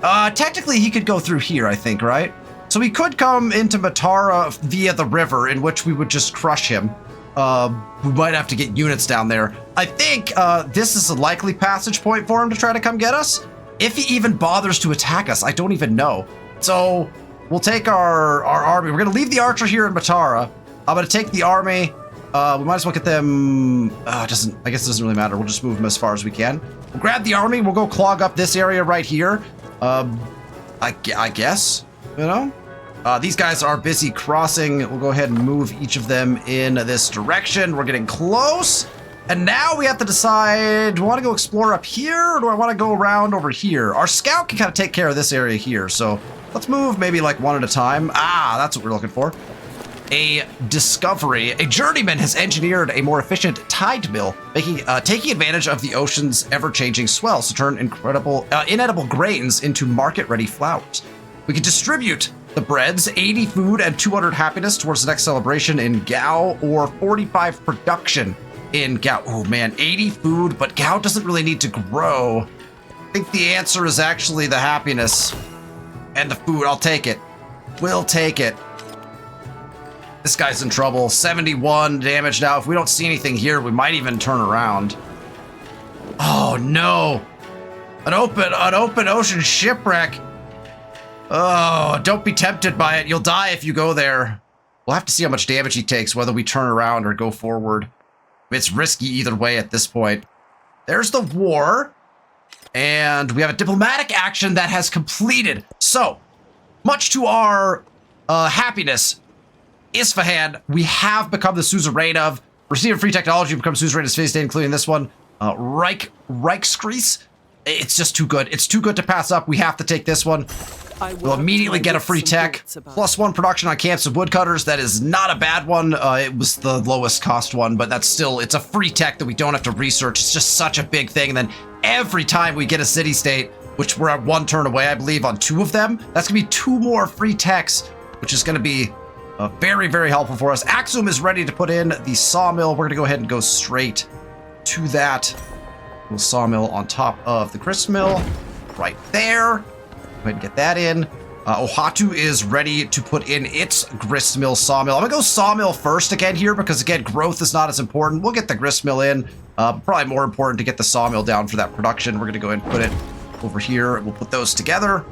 Technically, he could go through here, I think, right? So he could come into Matara via the river, in which we would just crush him. We might have to get units down there. I think this is a likely passage point for him to try to come get us. If he even bothers to attack us, I don't even know. So we'll take our army. We're going to leave the archer here in Matara. I'm going to take the army. We might as well get them. I guess it doesn't really matter. We'll just move them as far as we can. We'll grab the army. We'll go clog up this area right here. I guess, you know. These guys are busy crossing. We'll go ahead and move each of them in this direction. We're getting close. And now we have to decide, do I want to go explore up here or do I want to go around over here? Our scout can kind of take care of this area here. So let's move maybe like one at a time. That's what we're looking for. A discovery. A journeyman has engineered a more efficient tide mill, taking advantage of the ocean's ever-changing swells to turn inedible grains into market-ready flours. We can distribute the breads, 80 food and 200 happiness towards the next celebration in Gao, or 45 production in Gao. Oh man, 80 food, but Gao doesn't really need to grow. I think the answer is actually the happiness and the food. I'll take it. We'll take it. This guy's in trouble. 71 damage now. If we don't see anything here, we might even turn around. Oh no. An open ocean shipwreck. Oh, don't be tempted by it. You'll die if you go there. We'll have to see how much damage he takes, whether we turn around or go forward. It's risky either way at this point. There's the war. And we have a diplomatic action that has completed. So, much to our happiness, Isfahan, we have become the suzerain of. Receive free technology, become suzerain of City State, including this one. Reichskreis. It's just too good. It's too good to pass up. We have to take this one. We'll immediately get a free tech. +1 production on camps of woodcutters. That is not a bad one. It was the lowest cost one, but that's still, it's a free tech that we don't have to research. It's just such a big thing. And then every time we get a city state, which we're at 1 turn away, I believe, on 2 of them, that's going to be 2 more free techs, which is going to be very, very helpful for us. Axum is ready to put in the sawmill. We're going to go ahead and go straight to that. Little sawmill on top of the grist mill, right there. Go ahead and get that in. Ohatu is ready to put in its grist mill sawmill. I'm gonna go sawmill first again here because again, growth is not as important. We'll get the grist mill in. Probably more important to get the sawmill down for that production. We're gonna go ahead and put it over here. We'll put those together.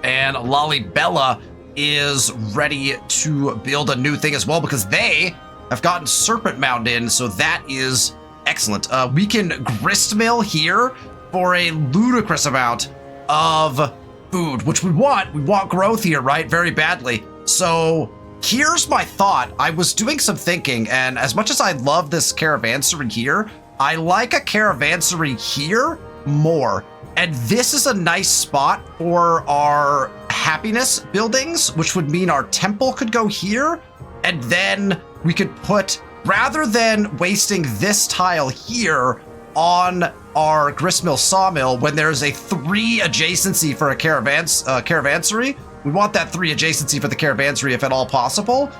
And Lalibela is ready to build a new thing as well because they have gotten Serpent Mound in, so that is excellent. We can grist mill here for a ludicrous amount of food, which we want. We want growth here, right? Very badly. So here's my thought. I was doing some thinking, and as much as I love this caravansary here, I like a caravansary here more. And this is a nice spot for our happiness buildings, which would mean our temple could go here. And then we could put, rather than wasting this tile here on our gristmill sawmill, when there's a 3 adjacency for a caravansary, we want that 3 adjacency for the caravansary if at all possible.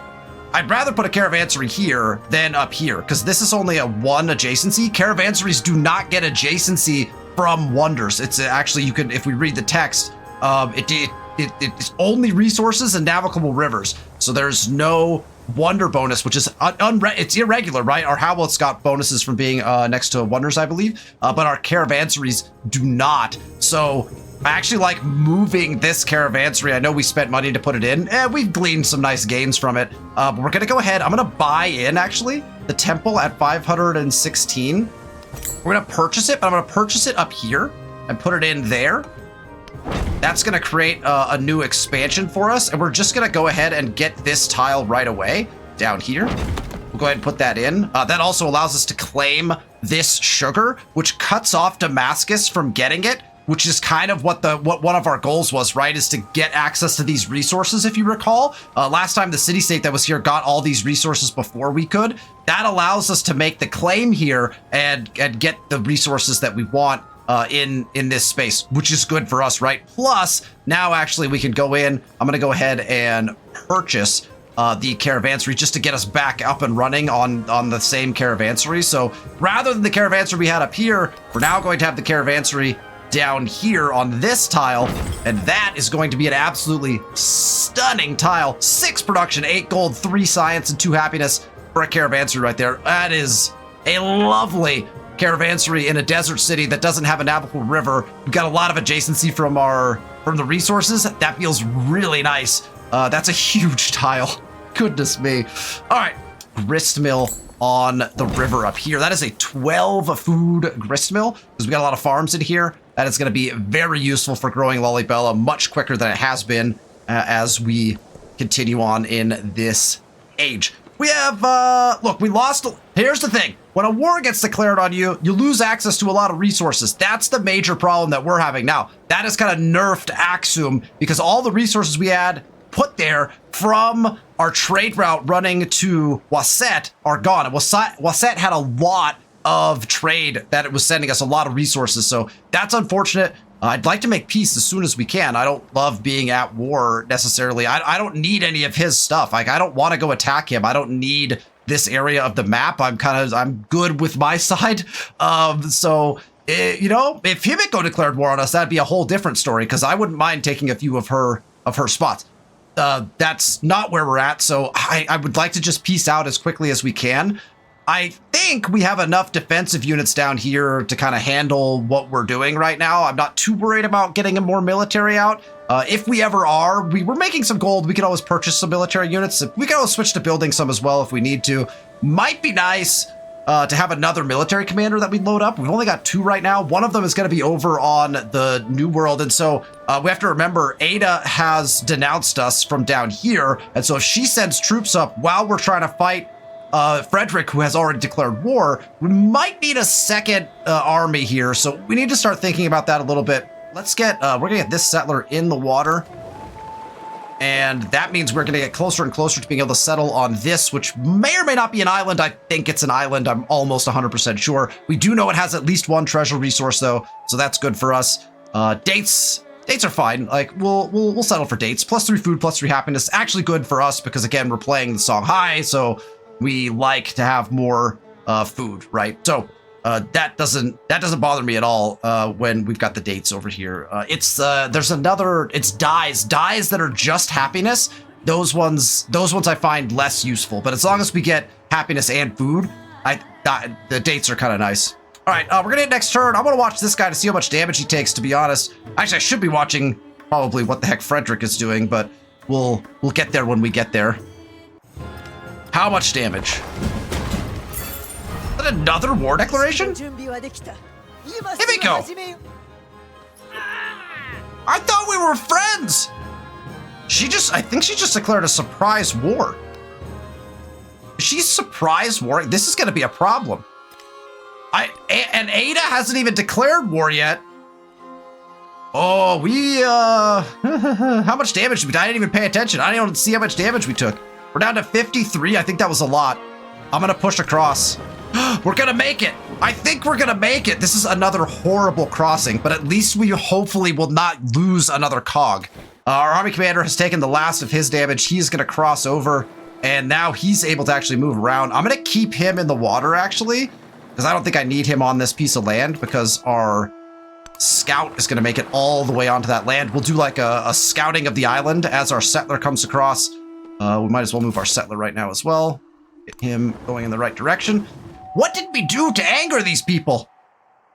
I'd rather put a caravansary here than up here, because this is only a 1 adjacency. Caravansaries do not get adjacency from wonders. It's actually, you can, if we read the text, it's only resources and navigable rivers. So there's no wonder bonus, which is it's irregular, right? Our Howlett's got bonuses from being next to wonders, I believe, but our caravansarys do not. So I actually like moving this caravansary. I know we spent money to put it in, and we've gleaned some nice gains from it. But we're gonna go ahead. I'm gonna buy in actually the temple at 516. We're gonna purchase it, but I'm gonna purchase it up here and put it in there. That's gonna create a new expansion for us, and we're just gonna go ahead and get this tile right away down here. We'll go ahead and put that in. That also allows us to claim this sugar, which cuts off Damascus from getting it, which is kind of what one of our goals was, right? Is to get access to these resources, if you recall. Last time the city-state that was here got all these resources before we could. That allows us to make the claim here and get the resources that we want in this space, which is good for us, right? Plus, now actually we can go in. I'm gonna go ahead and purchase the caravansary just to get us back up and running on the same caravansary. So rather than the caravansary we had up here, we're now going to have the caravansary down here on this tile, and that is going to be an absolutely stunning tile. 6 production, 8 gold, 3 science, and 2 happiness for a caravansary right there. That is a lovely caravansary in a desert city that doesn't have a navigable river. We've got a lot of adjacency from the resources. That feels really nice. That's a huge tile. Goodness me. All right, grist mill on the river up here. That is a 12 food grist mill because we got a lot of farms in here. That is going to be very useful for growing Lalibela much quicker than it has been as we continue on in this age. We have, look, we lost. Here's the thing. When a war gets declared on you, you lose access to a lot of resources. That's the major problem that we're having now. That is kind of nerfed Axum because all the resources we had put there from our trade route running to Wasset are gone. And Wasset had a lot of trade that it was sending us, a lot of resources. So that's unfortunate. I'd like to make peace as soon as we can. I don't love being at war necessarily. I don't need any of his stuff. Like, I don't want to go attack him. I don't need this area of the map. I'm good with my side. You know, if Himiko declared war on us, that'd be a whole different story because I wouldn't mind taking a few of her spots. That's not where we're at. So I would like to just peace out as quickly as we can. I think we have enough defensive units down here to kind of handle what we're doing right now. I'm not too worried about getting a more military out. If we ever are, we're making some gold. We can always purchase some military units. We can always switch to building some as well if we need to. Might be nice to have another military commander that we load up. We've only got 2 right now. One of them is going to be over on the New World. And so we have to remember Ada has denounced us from down here. And so if she sends troops up while we're trying to fight Frederick, who has already declared war, we might need a second army here. So we need to start thinking about that a little bit. Let's get, we're gonna get this settler in the water. And that means we're gonna get closer and closer to being able to settle on this, which may or may not be an island. I think it's an island. I'm almost 100% sure. We do know it has at least 1 treasure resource though. So that's good for us. Dates are fine. Like we'll settle for dates. +3 food, +3 happiness. Actually good for us because again, we're playing the Songhai. So we like to have more food, right? So that doesn't bother me at all when we've got the dates over here. There's another, it's dyes that are just happiness. Those ones I find less useful, but as long as we get happiness and food, the dates are kind of nice. All right, we're gonna hit next turn. I'm gonna watch this guy to see how much damage he takes, to be honest. Actually, I should be watching probably what the heck Frederick is doing, but we'll get there when we get there. How much damage? Is that another war declaration? Himiko! I thought we were friends! I think she just declared a surprise war. She's surprise warring. This is gonna be a problem. And Ada hasn't even declared war yet. Oh, how much damage did we do? I didn't even pay attention. I didn't even see how much damage we took. We're down to 53. I think that was a lot. I'm gonna push across. We're gonna make it. I think we're gonna make it. This is another horrible crossing, but at least we hopefully will not lose another cog. Our army commander has taken the last of his damage. He's gonna cross over, and now he's able to actually move around. I'm gonna keep him in the water, actually, because I don't think I need him on this piece of land, because our scout is going to make it all the way onto that land. We'll do like a scouting of the island as our settler comes across. We might as well move our settler right now as well. Get him going in the right direction. What did we do to anger these people?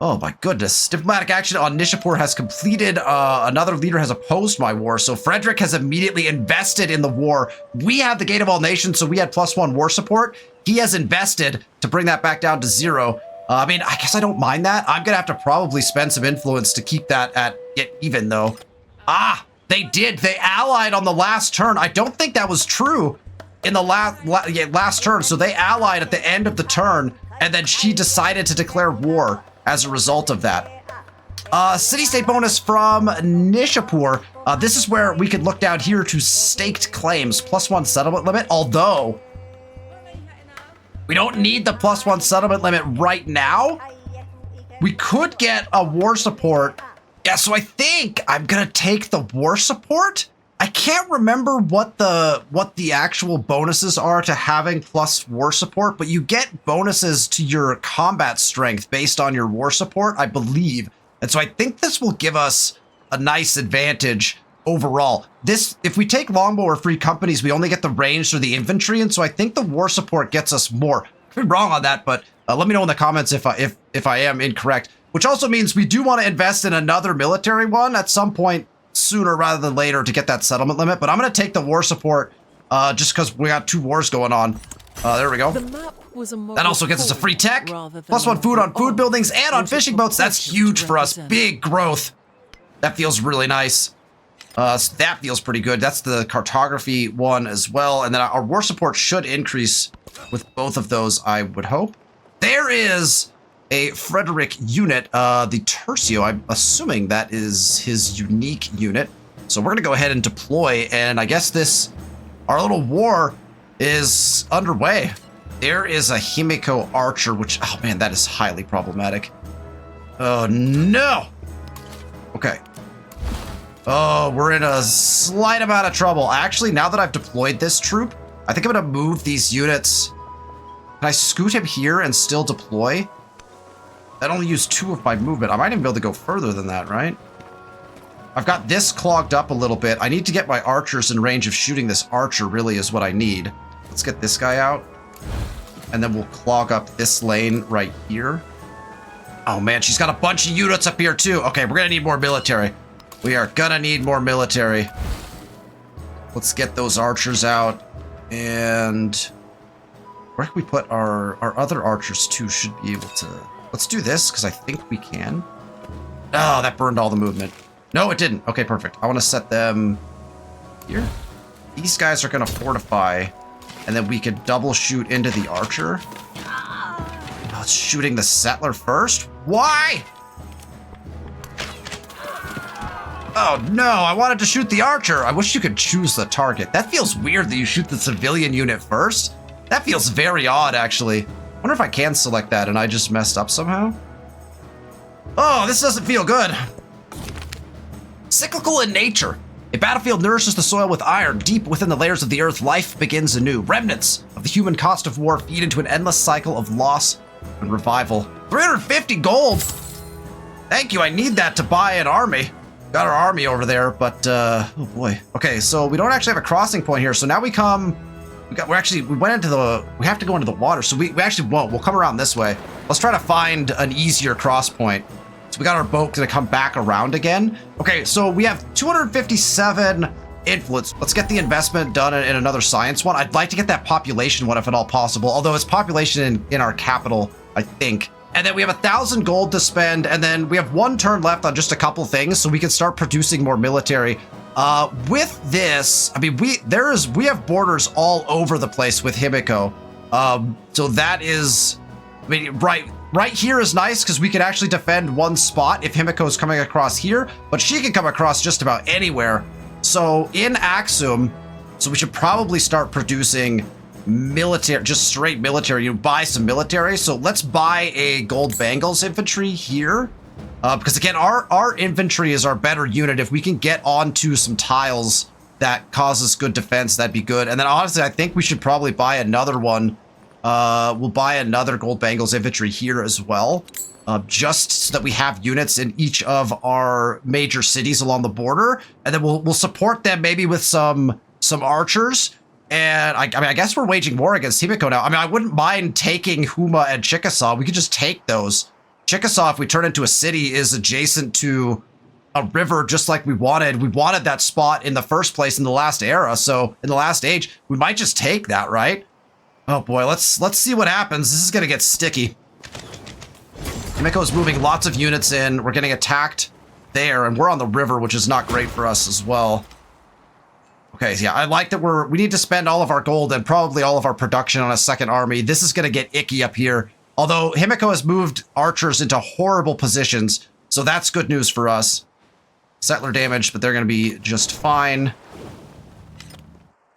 Oh my goodness. Diplomatic action on Nishapur has completed. Another leader has opposed my war. So Frederick has immediately invested in the war. We have the Gate of All Nations, so we had +1 war support. He has invested to bring that back down to 0. I mean, I guess I don't mind that. I'm going to have to probably spend some influence to keep that at it even, though. Ah, they did. They allied on the last turn. I don't think that was true in the last turn. So they allied at the end of the turn, and then she decided to declare war as a result of that. City-state bonus from Nishapur. This is where we could look down here to staked claims. +1 settlement limit, although we don't need the +1 settlement limit right now. We could get a war support. Yeah, so I think I'm gonna take the war support. I can't remember what the actual bonuses are to having plus war support, but you get bonuses to your combat strength based on your war support, I believe. And so I think this will give us a nice advantage overall. If we take longbow or free companies, we only get the ranged or the infantry, and so I think the war support gets us more. I could be wrong on that, but let me know in the comments if I am incorrect. Which also means we do want to invest in another military one at some point sooner rather than later to get that settlement limit. But I'm going to take the war support just because we got 2 wars going on. There we go. That also gets us a free tech. +1 food on food buildings and on fishing boats. That's huge for us. Big growth. That feels really nice. So that feels pretty good. That's the cartography one as well. And then our war support should increase with both of those, I would hope. There is a Frederick unit, the Tercio. I'm assuming that is his unique unit. So we're going to go ahead and deploy. And I guess our little war is underway. There is a Himiko archer, which, oh man, that is highly problematic. Oh no. Okay. Oh, we're in a slight amount of trouble. Actually, now that I've deployed this troop, I think I'm going to move these units. Can I scoot him here and still deploy? That only used 2 of my movement. I might even be able to go further than that, right? I've got this clogged up a little bit. I need to get my archers in range of shooting this archer, really is what I need. Let's get this guy out. And then we'll clog up this lane right here. Oh man, she's got a bunch of units up here too. Okay, we're gonna need more military. We are gonna need more military. Let's get those archers out. And where can we put our other archers too? Should be able to. Let's do this because I think we can. Oh, that burned all the movement. No, it didn't. Okay, perfect. I want to set them here. These guys are gonna fortify, and then we could double shoot into the archer. Oh, it's shooting the settler first? Why? Oh no, I wanted to shoot the archer. I wish you could choose the target. That feels weird that you shoot the civilian unit first. That feels very odd, actually. I wonder if I can select that and I just messed up somehow. Oh, this doesn't feel good. Cyclical in nature. A battlefield nourishes the soil with iron. Deep within the layers of the earth, life begins anew. Remnants of the human cost of war feed into an endless cycle of loss and revival. 350 gold. Thank you. I need that to buy an army. Got our army over there, but oh boy. Okay, so we don't actually have a crossing point here. So now we come. We went into the. We have to go into the water. So we actually won't. We'll come around this way. Let's try to find an easier cross point. So we got our boat gonna come back around again. Okay, so we have 257 influence. Let's get the investment done in another science one. I'd like to get that population one if at all possible. Although it's population in our capital, I think. And then we have 1,000 gold to spend, and then we have 1 turn left on just a couple things, so we can start producing more military. With this, I mean, we have borders all over the place with Himiko. So that is, I mean, right here is nice because we can actually defend one spot if Himiko is coming across here, but she can come across just about anywhere. So in Axum, so we should probably start producing military, just straight military. You buy some military. So let's buy a gold Bengals infantry here. Because again, our infantry is our better unit. If we can get onto some tiles that causes good defense, that'd be good. And then honestly, I think we should probably buy another one. We'll buy another gold Bengals infantry here as well. Just so that we have units in each of our major cities along the border. And then we'll support them maybe with some archers. And I mean, I guess we're waging war against Himiko now. I mean, I wouldn't mind taking Huma and Chickasaw. We could just take those. Chickasaw, if we turn into a city, is adjacent to a river just like we wanted. We wanted that spot in the first place in the last era. So in the last age, we might just take that, right? Oh boy, let's see what happens. This is gonna get sticky. Himiko's moving lots of units in. We're getting attacked there, and we're on the river, which is not great for us as well. Okay, yeah, I like that we need to spend all of our gold and probably all of our production on a second army. This is going to get icky up here. Although Himiko has moved archers into horrible positions, so that's good news for us. Settler damage, but they're going to be just fine.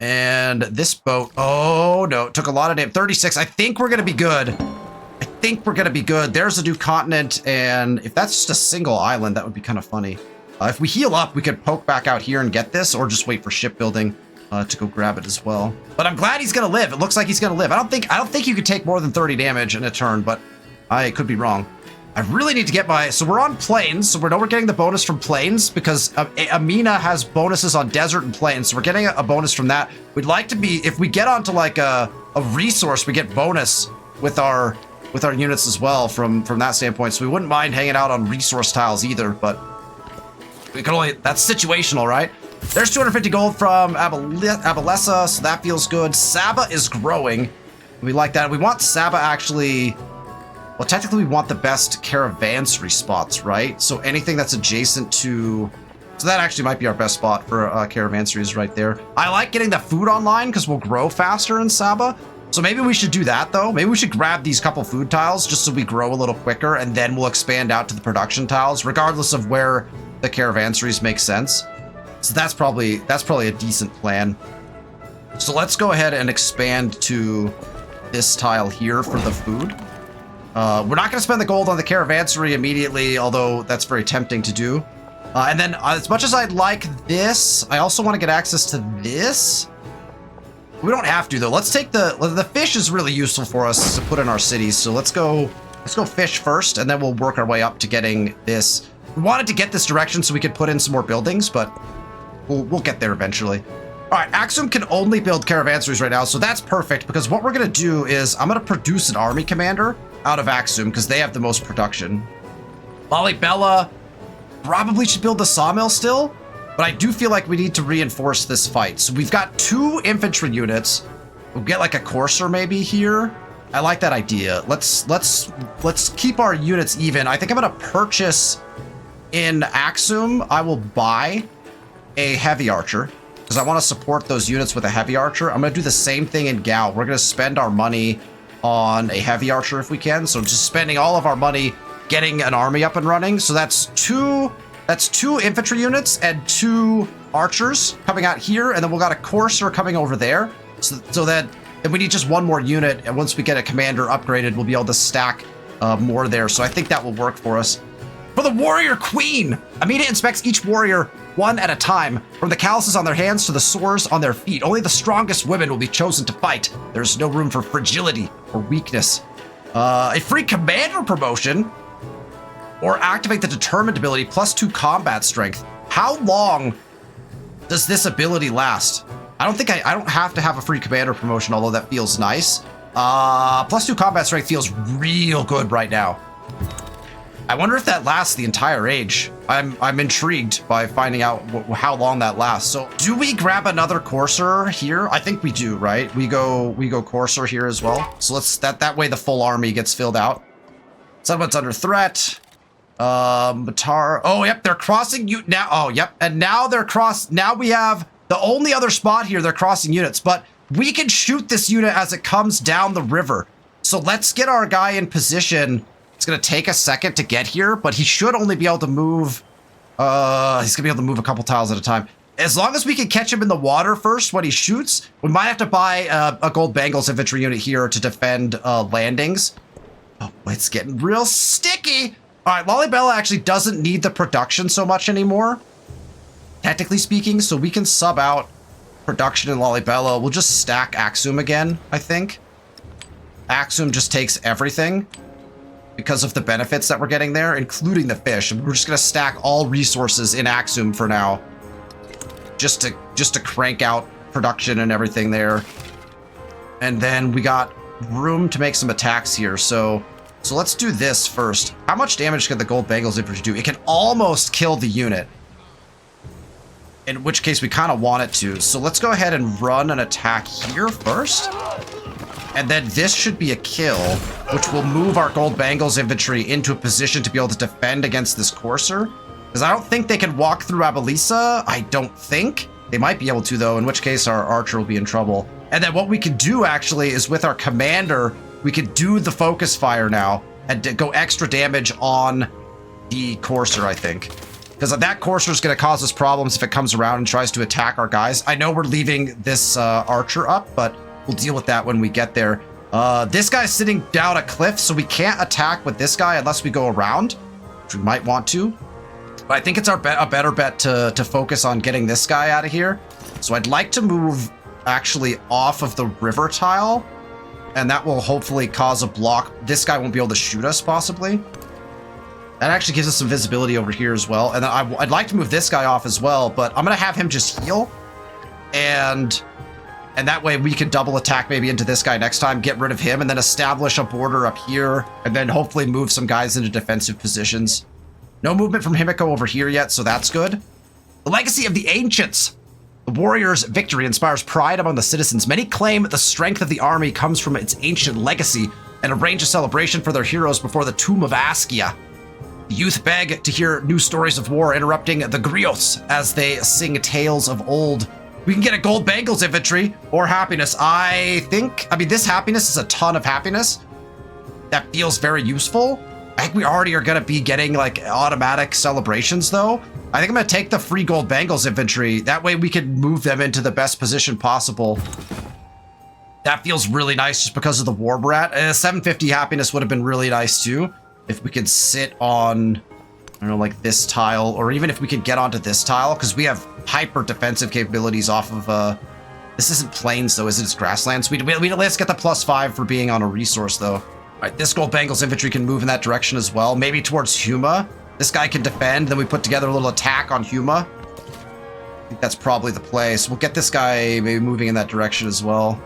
And this boat, oh no, it took a lot of damage. 36, I think we're going to be good. I think we're going to be good. There's a new continent, and if that's just a single island, that would be kind of funny. If we heal up, we could poke back out here and get this, or just wait for shipbuilding to go grab it as well. But I'm glad he's gonna live. It looks like he's gonna live. I don't think you could take more than 30 damage in a turn, but I could be wrong. I really need to get so we're on plains, so we're getting the bonus from plains because Amina has bonuses on desert and plains, so we're getting a bonus from that. We'd like to be, if we get onto like a resource, we get bonus with our units as well from that standpoint. So we wouldn't mind hanging out on resource tiles either, but we can only, that's situational, right? There's 250 gold from Abalessa, so that feels good. Saba is growing. We like that. We want Saba actually, well, technically we want the best caravansary spots, right? So anything that's adjacent to, so that actually might be our best spot for caravansaries right there. I like getting the food online because we'll grow faster in Saba. So maybe we should do that though. Maybe we should grab these couple food tiles just so we grow a little quicker, and then we'll expand out to the production tiles, regardless of where the caravansaries make sense. So that's probably a decent plan. So let's go ahead and expand to this tile here for the food. We're not going to spend the gold on the caravansary immediately, although that's very tempting to do. And then as much as I'd like this, I also want to get access to this. We don't have to though. Let's take the fish is really useful for us to put in our cities. So let's go fish first, and then we'll work our way up to getting this. We wanted to get this direction so we could put in some more buildings, but we'll get there eventually. All right, Axum can only build caravansaries right now, so that's perfect because what we're gonna do is I'm gonna produce an army commander out of Axum because they have the most production. Lalibela probably should build the sawmill still, but I do feel like we need to reinforce this fight. So we've got 2 infantry units. We'll get like a courser maybe here. I like that idea. Let's keep our units even. I think I'm gonna purchase in Axum. I will buy a heavy archer because I want to support those units with a heavy archer. I'm going to do the same thing in Gao. We're going to spend our money on a heavy archer if we can. So just spending all of our money getting an army up and running. So that's two infantry units and 2 archers coming out here, and then we've got a courser coming over there. So that we need just 1 more unit, and once we get a commander upgraded, we'll be able to stack more there. So I think that will work for us. For the warrior queen, Amina inspects each warrior one at a time, from the calluses on their hands to the sores on their feet. Only the strongest women will be chosen to fight. There's no room for fragility or weakness. A free commander promotion. Or activate the determined ability +2 combat strength. How long does this ability last? I don't think I don't have to have a free commander promotion, although that feels nice. +2 combat strength feels real good right now. I wonder if that lasts the entire age. I'm intrigued by finding out how long that lasts. So do we grab another courser here? I think we do, right? We go courser here as well. So let's that way the full army gets filled out. Someone's under threat. Matar. Oh, yep, they're crossing you now. Oh, yep. And now now we have the only other spot here they're crossing units, but we can shoot this unit as it comes down the river. So let's get our guy in position. It's going to take a second to get here, but he should only be able to move. He's going to be able to move a couple tiles at a time. As long as we can catch him in the water first when he shoots, we might have to buy a gold Bengals infantry unit here to defend landings. Oh, it's getting real sticky. All right, Lollibella actually doesn't need the production so much anymore, technically speaking, so we can sub out production in Lollibella. We'll just stack Axum again, I think. Axum just takes everything because of the benefits that we're getting there, including the fish. We're just going to stack all resources in Axum for now, just to crank out production and everything there. And then we got room to make some attacks here, so let's do this first. How much damage can the gold Bengals infantry do? It can almost kill the unit, in which case we kind of want it to. So let's go ahead and run an attack here first. And then this should be a kill, which will move our gold Bengals infantry into a position to be able to defend against this courser. Because I don't think they can walk through Abelisa. I don't think. They might be able to, though, in which case our archer will be in trouble. And then what we can do, actually, is with our commander, we could do the focus fire now and go extra damage on the courser, I think. Because that courser is going to cause us problems if it comes around and tries to attack our guys. I know we're leaving this archer up, but we'll deal with that when we get there. This guy's sitting down a cliff, so we can't attack with this guy unless we go around, which we might want to. But I think it's a better bet to focus on getting this guy out of here. So I'd like to move actually off of the river tile, and that will hopefully cause a block. This guy won't be able to shoot us, possibly. That actually gives us some visibility over here as well. And then I'd like to move this guy off as well, but I'm going to have him just heal. And that way we can double attack maybe into this guy next time, get rid of him, and then establish a border up here, and then hopefully move some guys into defensive positions. No movement from Himiko over here yet, so that's good. The legacy of the ancients. The warrior's victory inspires pride among the citizens. Many claim the strength of the army comes from its ancient legacy and arrange a celebration for their heroes before the tomb of Askia. The youth beg to hear new stories of war, interrupting the griots as they sing tales of old. We can get a gold Bengals infantry or happiness. I mean, this happiness is a ton of happiness. That feels very useful. I think we already are going to be getting like automatic celebrations, though. I think I'm going to take the free gold Bengals infantry. That way we can move them into the best position possible. That feels really nice just because of the war we're at. 750 happiness would have been really nice, too. If we could sit on, I don't know, like this tile, or even if we could get onto this tile, because we have hyper defensive capabilities off of, this isn't plains, though, is it? It's grasslands. We let's get the +5 for being on a resource, though. All right, this gold Bengals infantry can move in that direction as well. Maybe towards Huma. This guy can defend. Then we put together a little attack on Huma. I think that's probably the play. So we'll get this guy maybe moving in that direction as well.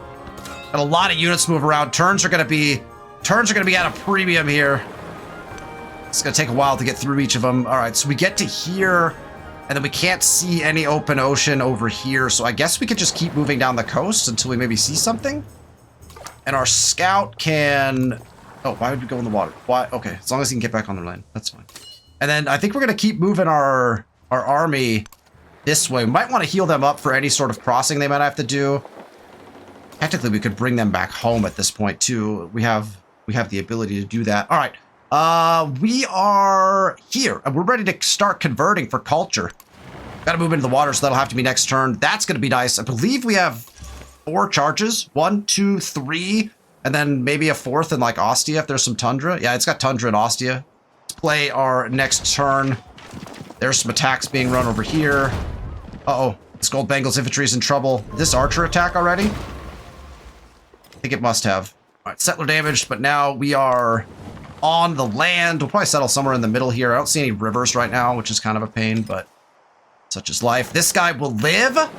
Got a lot of units move around. Turns are going to be at a premium here. It's going to take a while to get through each of them. All right, so we get to here, and then we can't see any open ocean over here. So I guess we could just keep moving down the coast until we maybe see something. And our scout can... Oh, why would we go in the water? Why? Okay, as long as he can get back on the land. That's fine. And then I think we're going to keep moving our army this way. We might want to heal them up for any sort of crossing they might have to do. Technically, we could bring them back home at this point, too. We have the ability to do that. All right. We are here, and we're ready to start converting for culture. Got to move into the water, so that'll have to be next turn. That's going to be nice. I believe we have 4 charges. 1, 2, 3, and then maybe a 4th in, like, Ostia if there's some tundra. Yeah, it's got tundra in Ostia. Let's play our next turn. There's some attacks being run over here. Uh-oh. This gold Bengals infantry is in trouble. This archer attack already? I think it must have. All right, settler damaged, but now we are on the land. We'll probably settle somewhere in the middle here. I don't see any rivers right now, which is kind of a pain, but such is life. This guy will live. Oh,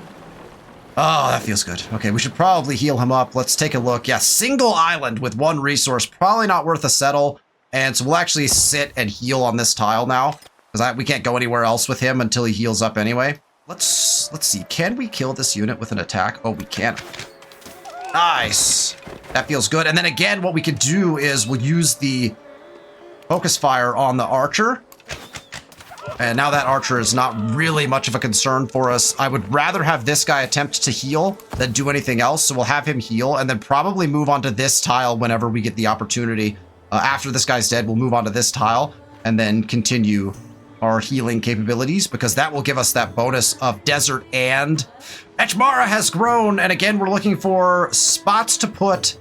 that feels good. Okay, we should probably heal him up. Let's take a look. Yeah, single island with one resource. Probably not worth a settle. And so we'll actually sit and heal on this tile now, because we can't go anywhere else with him until he heals up anyway. Let's see. Can we kill this unit with an attack? Oh, we can. Nice. That feels good. And then again, what we could do is we'll use the focus fire on the archer. And now that archer is not really much of a concern for us. I would rather have this guy attempt to heal than do anything else. So we'll have him heal and then probably move on to this tile whenever we get the opportunity. After this guy's dead, we'll move on to this tile and then continue our healing capabilities, because that will give us that bonus of desert. And Echmara has grown. And again, we're looking for spots to put.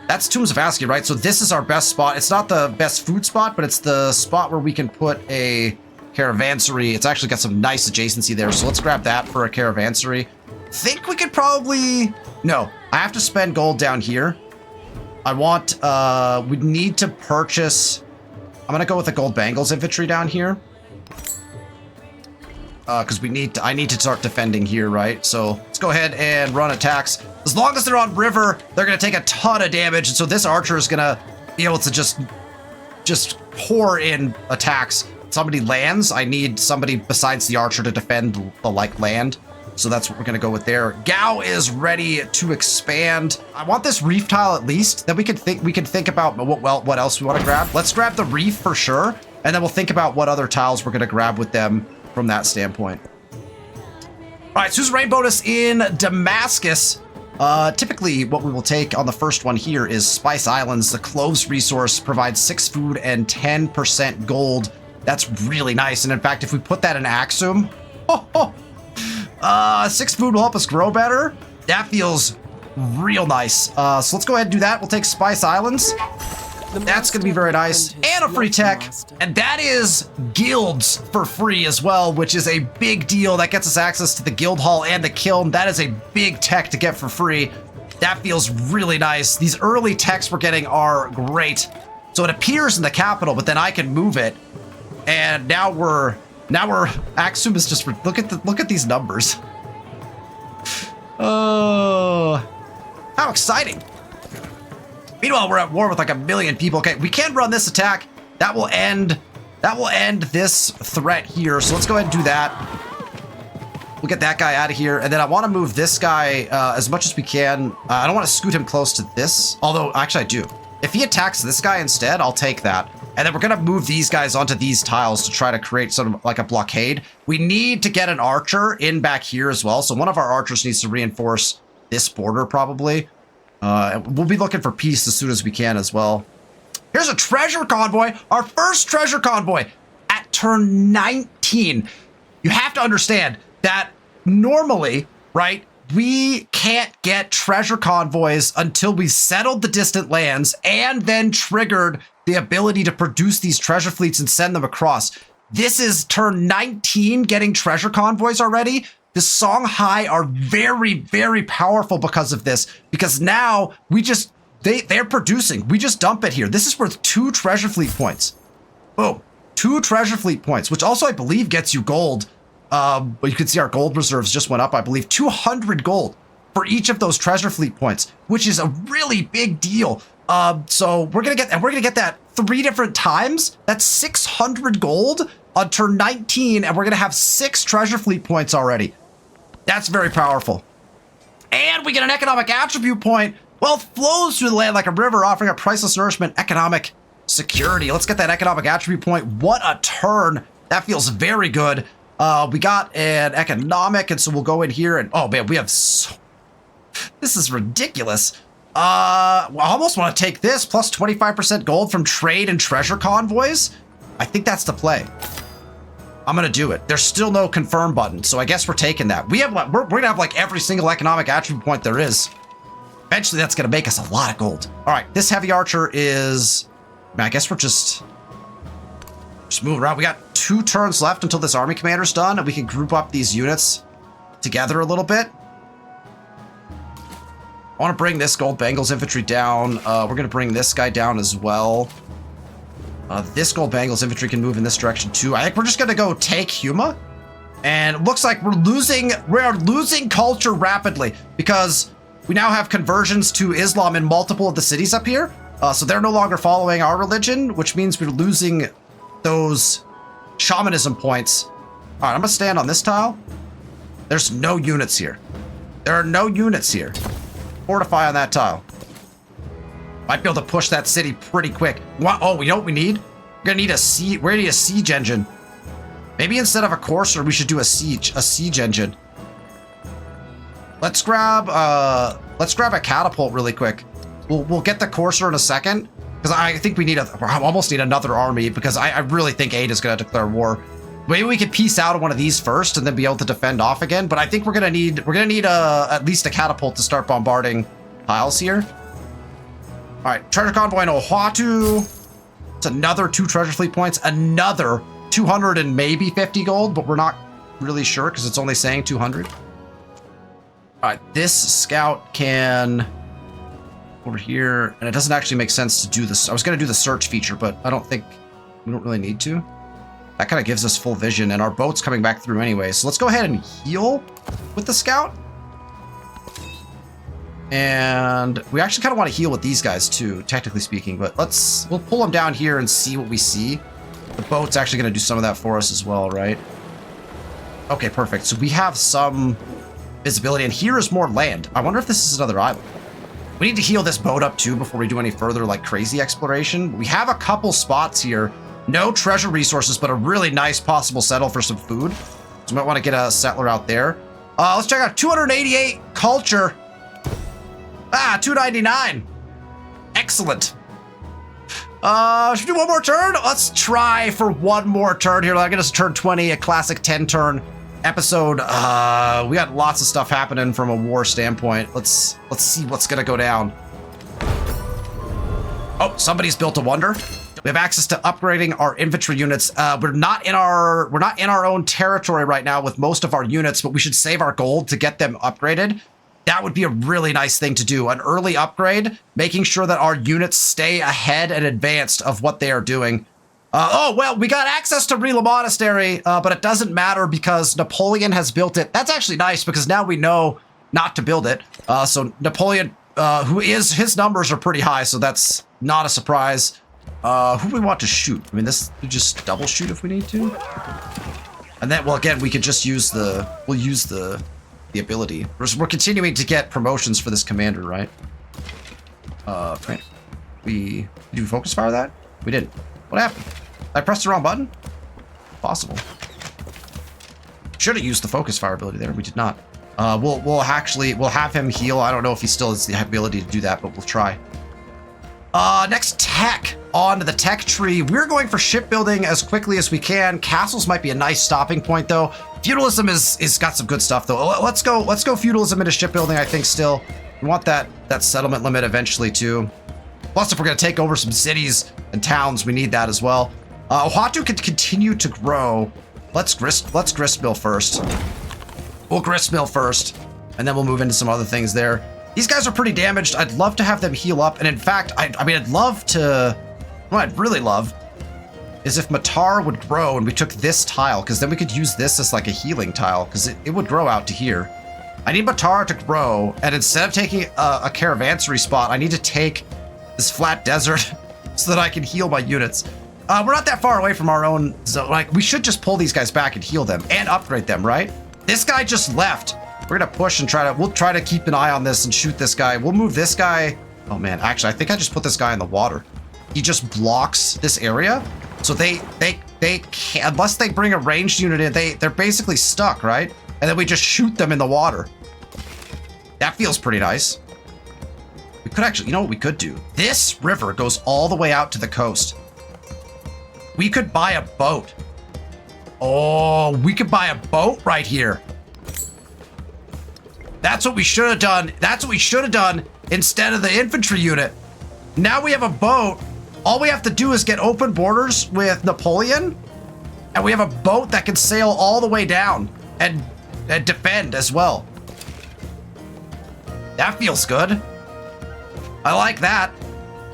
That's Tombs of Ascii, right? So this is our best spot. It's not the best food spot, but it's the spot where we can put a caravansary. It's actually got some nice adjacency there. So let's grab that for a caravansary. Think we could probably... No, I have to spend gold down here. I want... we need to purchase... I'm going to go with the gold bangles infantry down here. Because I need to start defending here, right? So let's go ahead and run attacks. As long as they're on river, they're going to take a ton of damage. And so this archer is going to be able to just pour in attacks. Somebody lands. I need somebody besides the archer to defend the land. So that's what we're going to go with there. Gao is ready to expand. I want this reef tile at least. Then we can think about what else we want to grab. Let's grab the reef for sure. And then we'll think about what other tiles we're going to grab with them from that standpoint. All right, suzerain bonus in Damascus. Typically, what we will take on the first one here is Spice Islands. The cloves resource provides 6 food and 10% gold. That's really nice. And in fact, if we put that in Axum, 6 food will help us grow better. That feels real nice. So let's go ahead and do that. We'll take Spice Islands. That's going to be very nice. And a free tech. And that is guilds for free as well, which is a big deal. That gets us access to the guild hall and the kiln. That is a big tech to get for free. That feels really nice. These early techs we're getting are great. So it appears in the capital, but then I can move it. And now we're Axum is just, look at these numbers. Oh, how exciting. Meanwhile, we're at war with like 1 million people. Okay, we can run this attack. That will end this threat here. So let's go ahead and do that. We'll get that guy out of here. And then I want to move this guy as much as we can. I don't want to scoot him close to this. Although, actually, I do. If he attacks this guy instead, I'll take that. And then we're going to move these guys onto these tiles to try to create sort of like a blockade. We need to get an archer in back here as well. So one of our archers needs to reinforce this border probably. We'll be looking for peace as soon as we can as well. Here's a treasure convoy. Our first treasure convoy at turn 19. You have to understand that normally, right, we can't get treasure convoys until we settled the distant lands and then triggered the ability to produce these treasure fleets and send them across. This is turn 19 getting treasure convoys already. The Songhai are very, very powerful because of this, because now they're producing. We just dump it here. This is worth 2 treasure fleet points. Boom. 2 treasure fleet points, which also I believe gets you gold. But you can see our gold reserves just went up, I believe, 200 gold for each of those treasure fleet points, which is a really big deal. So we're gonna get that 3 different times. That's 600 gold on turn 19, and we're gonna have 6 treasure fleet points already. That's very powerful. And we get an economic attribute point. Wealth flows through the land like a river, offering up priceless nourishment, economic security. Let's get that economic attribute point. What a turn. That feels very good. We got an economic, and so we'll go in here and, oh man, we have so... This is ridiculous. I almost want to take this plus 25% gold from trade and treasure convoys. I think that's the play. I'm going to do it. There's still no confirm button, so I guess we're taking that. We're going to have like every single economic attribute point there is. Eventually, that's going to make us a lot of gold. All right, this heavy archer is... Man, I guess we're just moving around. We got 2 turns left until this army commander's done, and we can group up these units together a little bit. I want to bring this Gold Bangles infantry down. We're going to bring this guy down as well. This Gold Bangles infantry can move in this direction too. I think we're just going to go take Huma. And it looks like we're losing culture rapidly because we now have conversions to Islam in multiple of the cities up here. So they're no longer following our religion, which means we're losing those shamanism points. All right, I'm going to stand on this tile. There's no units here. There are no units here. Fortify on that tile. Might be able to push that city pretty quick. Oh, you know what we need? We're gonna need a siege. We're gonna need a siege engine. Maybe instead of a courser, we should do a siege engine. Let's grab a catapult really quick. We'll get the courser in a second because I think we need almost need another army because I really think Aid is gonna declare war. Maybe we could piece out one of these first and then be able to defend off again. But I think we're gonna need at least a catapult to start bombarding tiles here. All right, treasure convoy in Oahu. It's another 2 treasure fleet points, another 200 and maybe 50 gold, but we're not really sure because it's only saying 200. All right, this scout can over here, and it doesn't actually make sense to do this. I was gonna do the search feature, but I don't think we don't really need to. That kind of gives us full vision, and our boat's coming back through anyway. So let's go ahead and heal with the scout. And we actually kind of want to heal with these guys too, technically speaking, but we'll pull them down here and see what we see. The boat's actually going to do some of that for us as well, right? Okay, perfect. So we have some visibility, and here is more land. I wonder if this is another island. We need to heal this boat up too before we do any further like crazy exploration. We have a couple spots here. No treasure resources, but a really nice possible settle for some food. So we might want to get a settler out there. Let's check out 288 culture. 299. Excellent. Should we do one more turn? Let's try for one more turn here. I'm gonna turn 20, a classic 10 turn episode. We got lots of stuff happening from a war standpoint. Let's see what's gonna go down. Oh, somebody's built a wonder. We have access to upgrading our infantry units. We're not in our own territory right now with most of our units, but we should save our gold to get them upgraded. That would be a really nice thing to do. An early upgrade, making sure that our units stay ahead and advanced of what they are doing. Oh, well, we got access to Rila Monastery, but it doesn't matter because Napoleon has built it. That's actually nice because now we know not to build it. So Napoleon, his numbers are pretty high, so that's not a surprise. Who do we want to shoot? I mean, we just double shoot if we need to. And then, well, again, we could just use we'll use the ability. We're continuing to get promotions for this commander, right? Right. Did we focus fire that? We didn't. What happened? I pressed the wrong button? Possible. Should have used the focus fire ability there. We did not. We'll have him heal. I don't know if he still has the ability to do that, but we'll try. Next tech. On to the tech tree. We're going for shipbuilding as quickly as we can. Castles might be a nice stopping point though. Feudalism is got some good stuff though. Let's go feudalism into shipbuilding, I think still. We want that settlement limit eventually too. Plus, if we're gonna take over some cities and towns, we need that as well. Oahu can continue to grow. Let's grist mill first. We'll grist mill first, and then we'll move into some other things there. These guys are pretty damaged. I'd love to have them heal up, and in fact, I mean, I'd love to. What I'd really love is if Matar would grow and we took this tile, because then we could use this as like a healing tile, because it would grow out to here. I need Matar to grow, and instead of taking a caravansary spot, I need to take this flat desert so that I can heal my units. We're not that far away from our own zone. Like, we should just pull these guys back and heal them and upgrade them, right? This guy just left. We're gonna push and we'll try to keep an eye on this and shoot this guy. We'll move this guy. Oh man, actually, I think I just put this guy in the water. He just blocks this area. So they can't, unless they bring a ranged unit in, they're basically stuck, right? And then we just shoot them in the water. That feels pretty nice. We could actually, you know what we could do? This river goes all the way out to the coast. We could buy a boat. Oh, we could buy a boat right here. That's what we should have done. That's what we should have done instead of the infantry unit. Now we have a boat. All we have to do is get open borders with Napoleon, and we have a boat that can sail all the way down and defend as well. That feels good. I like that.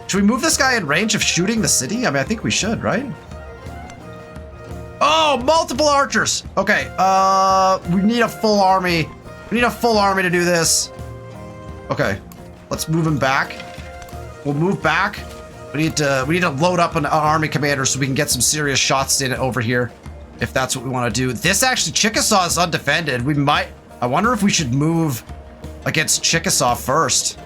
Should we move this guy in range of shooting the city? I mean, I think we should, right? Oh, multiple archers. Okay, we need a full army. We need a full army to do this. Okay, let's move him back. We'll move back. We need to load up an army commander so we can get some serious shots in over here, if that's what we want to do. This actually, Chickasaw is undefended. We might. I wonder if we should move against Chickasaw first.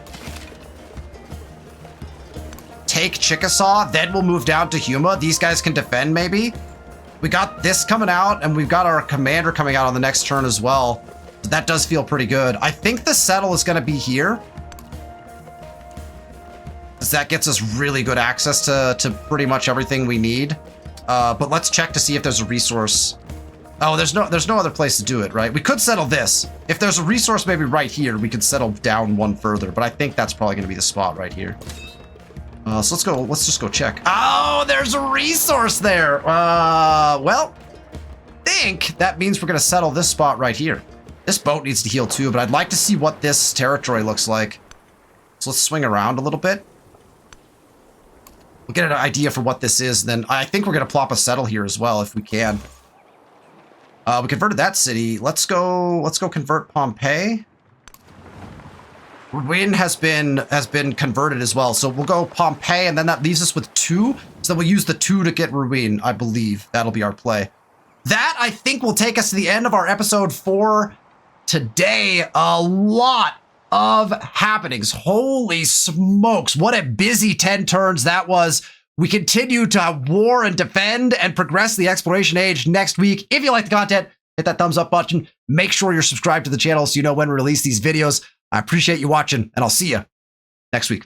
Take Chickasaw, then we'll move down to Huma. These guys can defend, maybe. We got this coming out, and we've got our commander coming out on the next turn as well. So that does feel pretty good. I think the settle is going to be here, because that gets us really good access to pretty much everything we need. But let's check to see if there's a resource. Oh, there's no other place to do it, right? We could settle this. If there's a resource maybe right here, we could settle down one further, but I think that's probably going to be the spot right here. So let's just go check. Oh, there's a resource there. Well, I think that means we're going to settle this spot right here. This boat needs to heal too, but I'd like to see what this territory looks like. So let's swing around a little bit. We'll get an idea for what this is. Then I think we're going to plop a settle here as well if we can. We converted that city. Let's go convert Pompeii. Ruin has been converted as well. So we'll go Pompeii, and then that leaves us with 2. So we'll use the 2 to get Ruin, I believe. That'll be our play. That, I think, will take us to the end of our episode for today. A lot of happenings. Holy smokes. What a busy 10 turns that was. We continue to war and defend and progress the exploration age next week. If you like the content, hit that thumbs up button. Make sure you're subscribed to the channel so you know when we release these videos. I appreciate you watching, and I'll see you next week.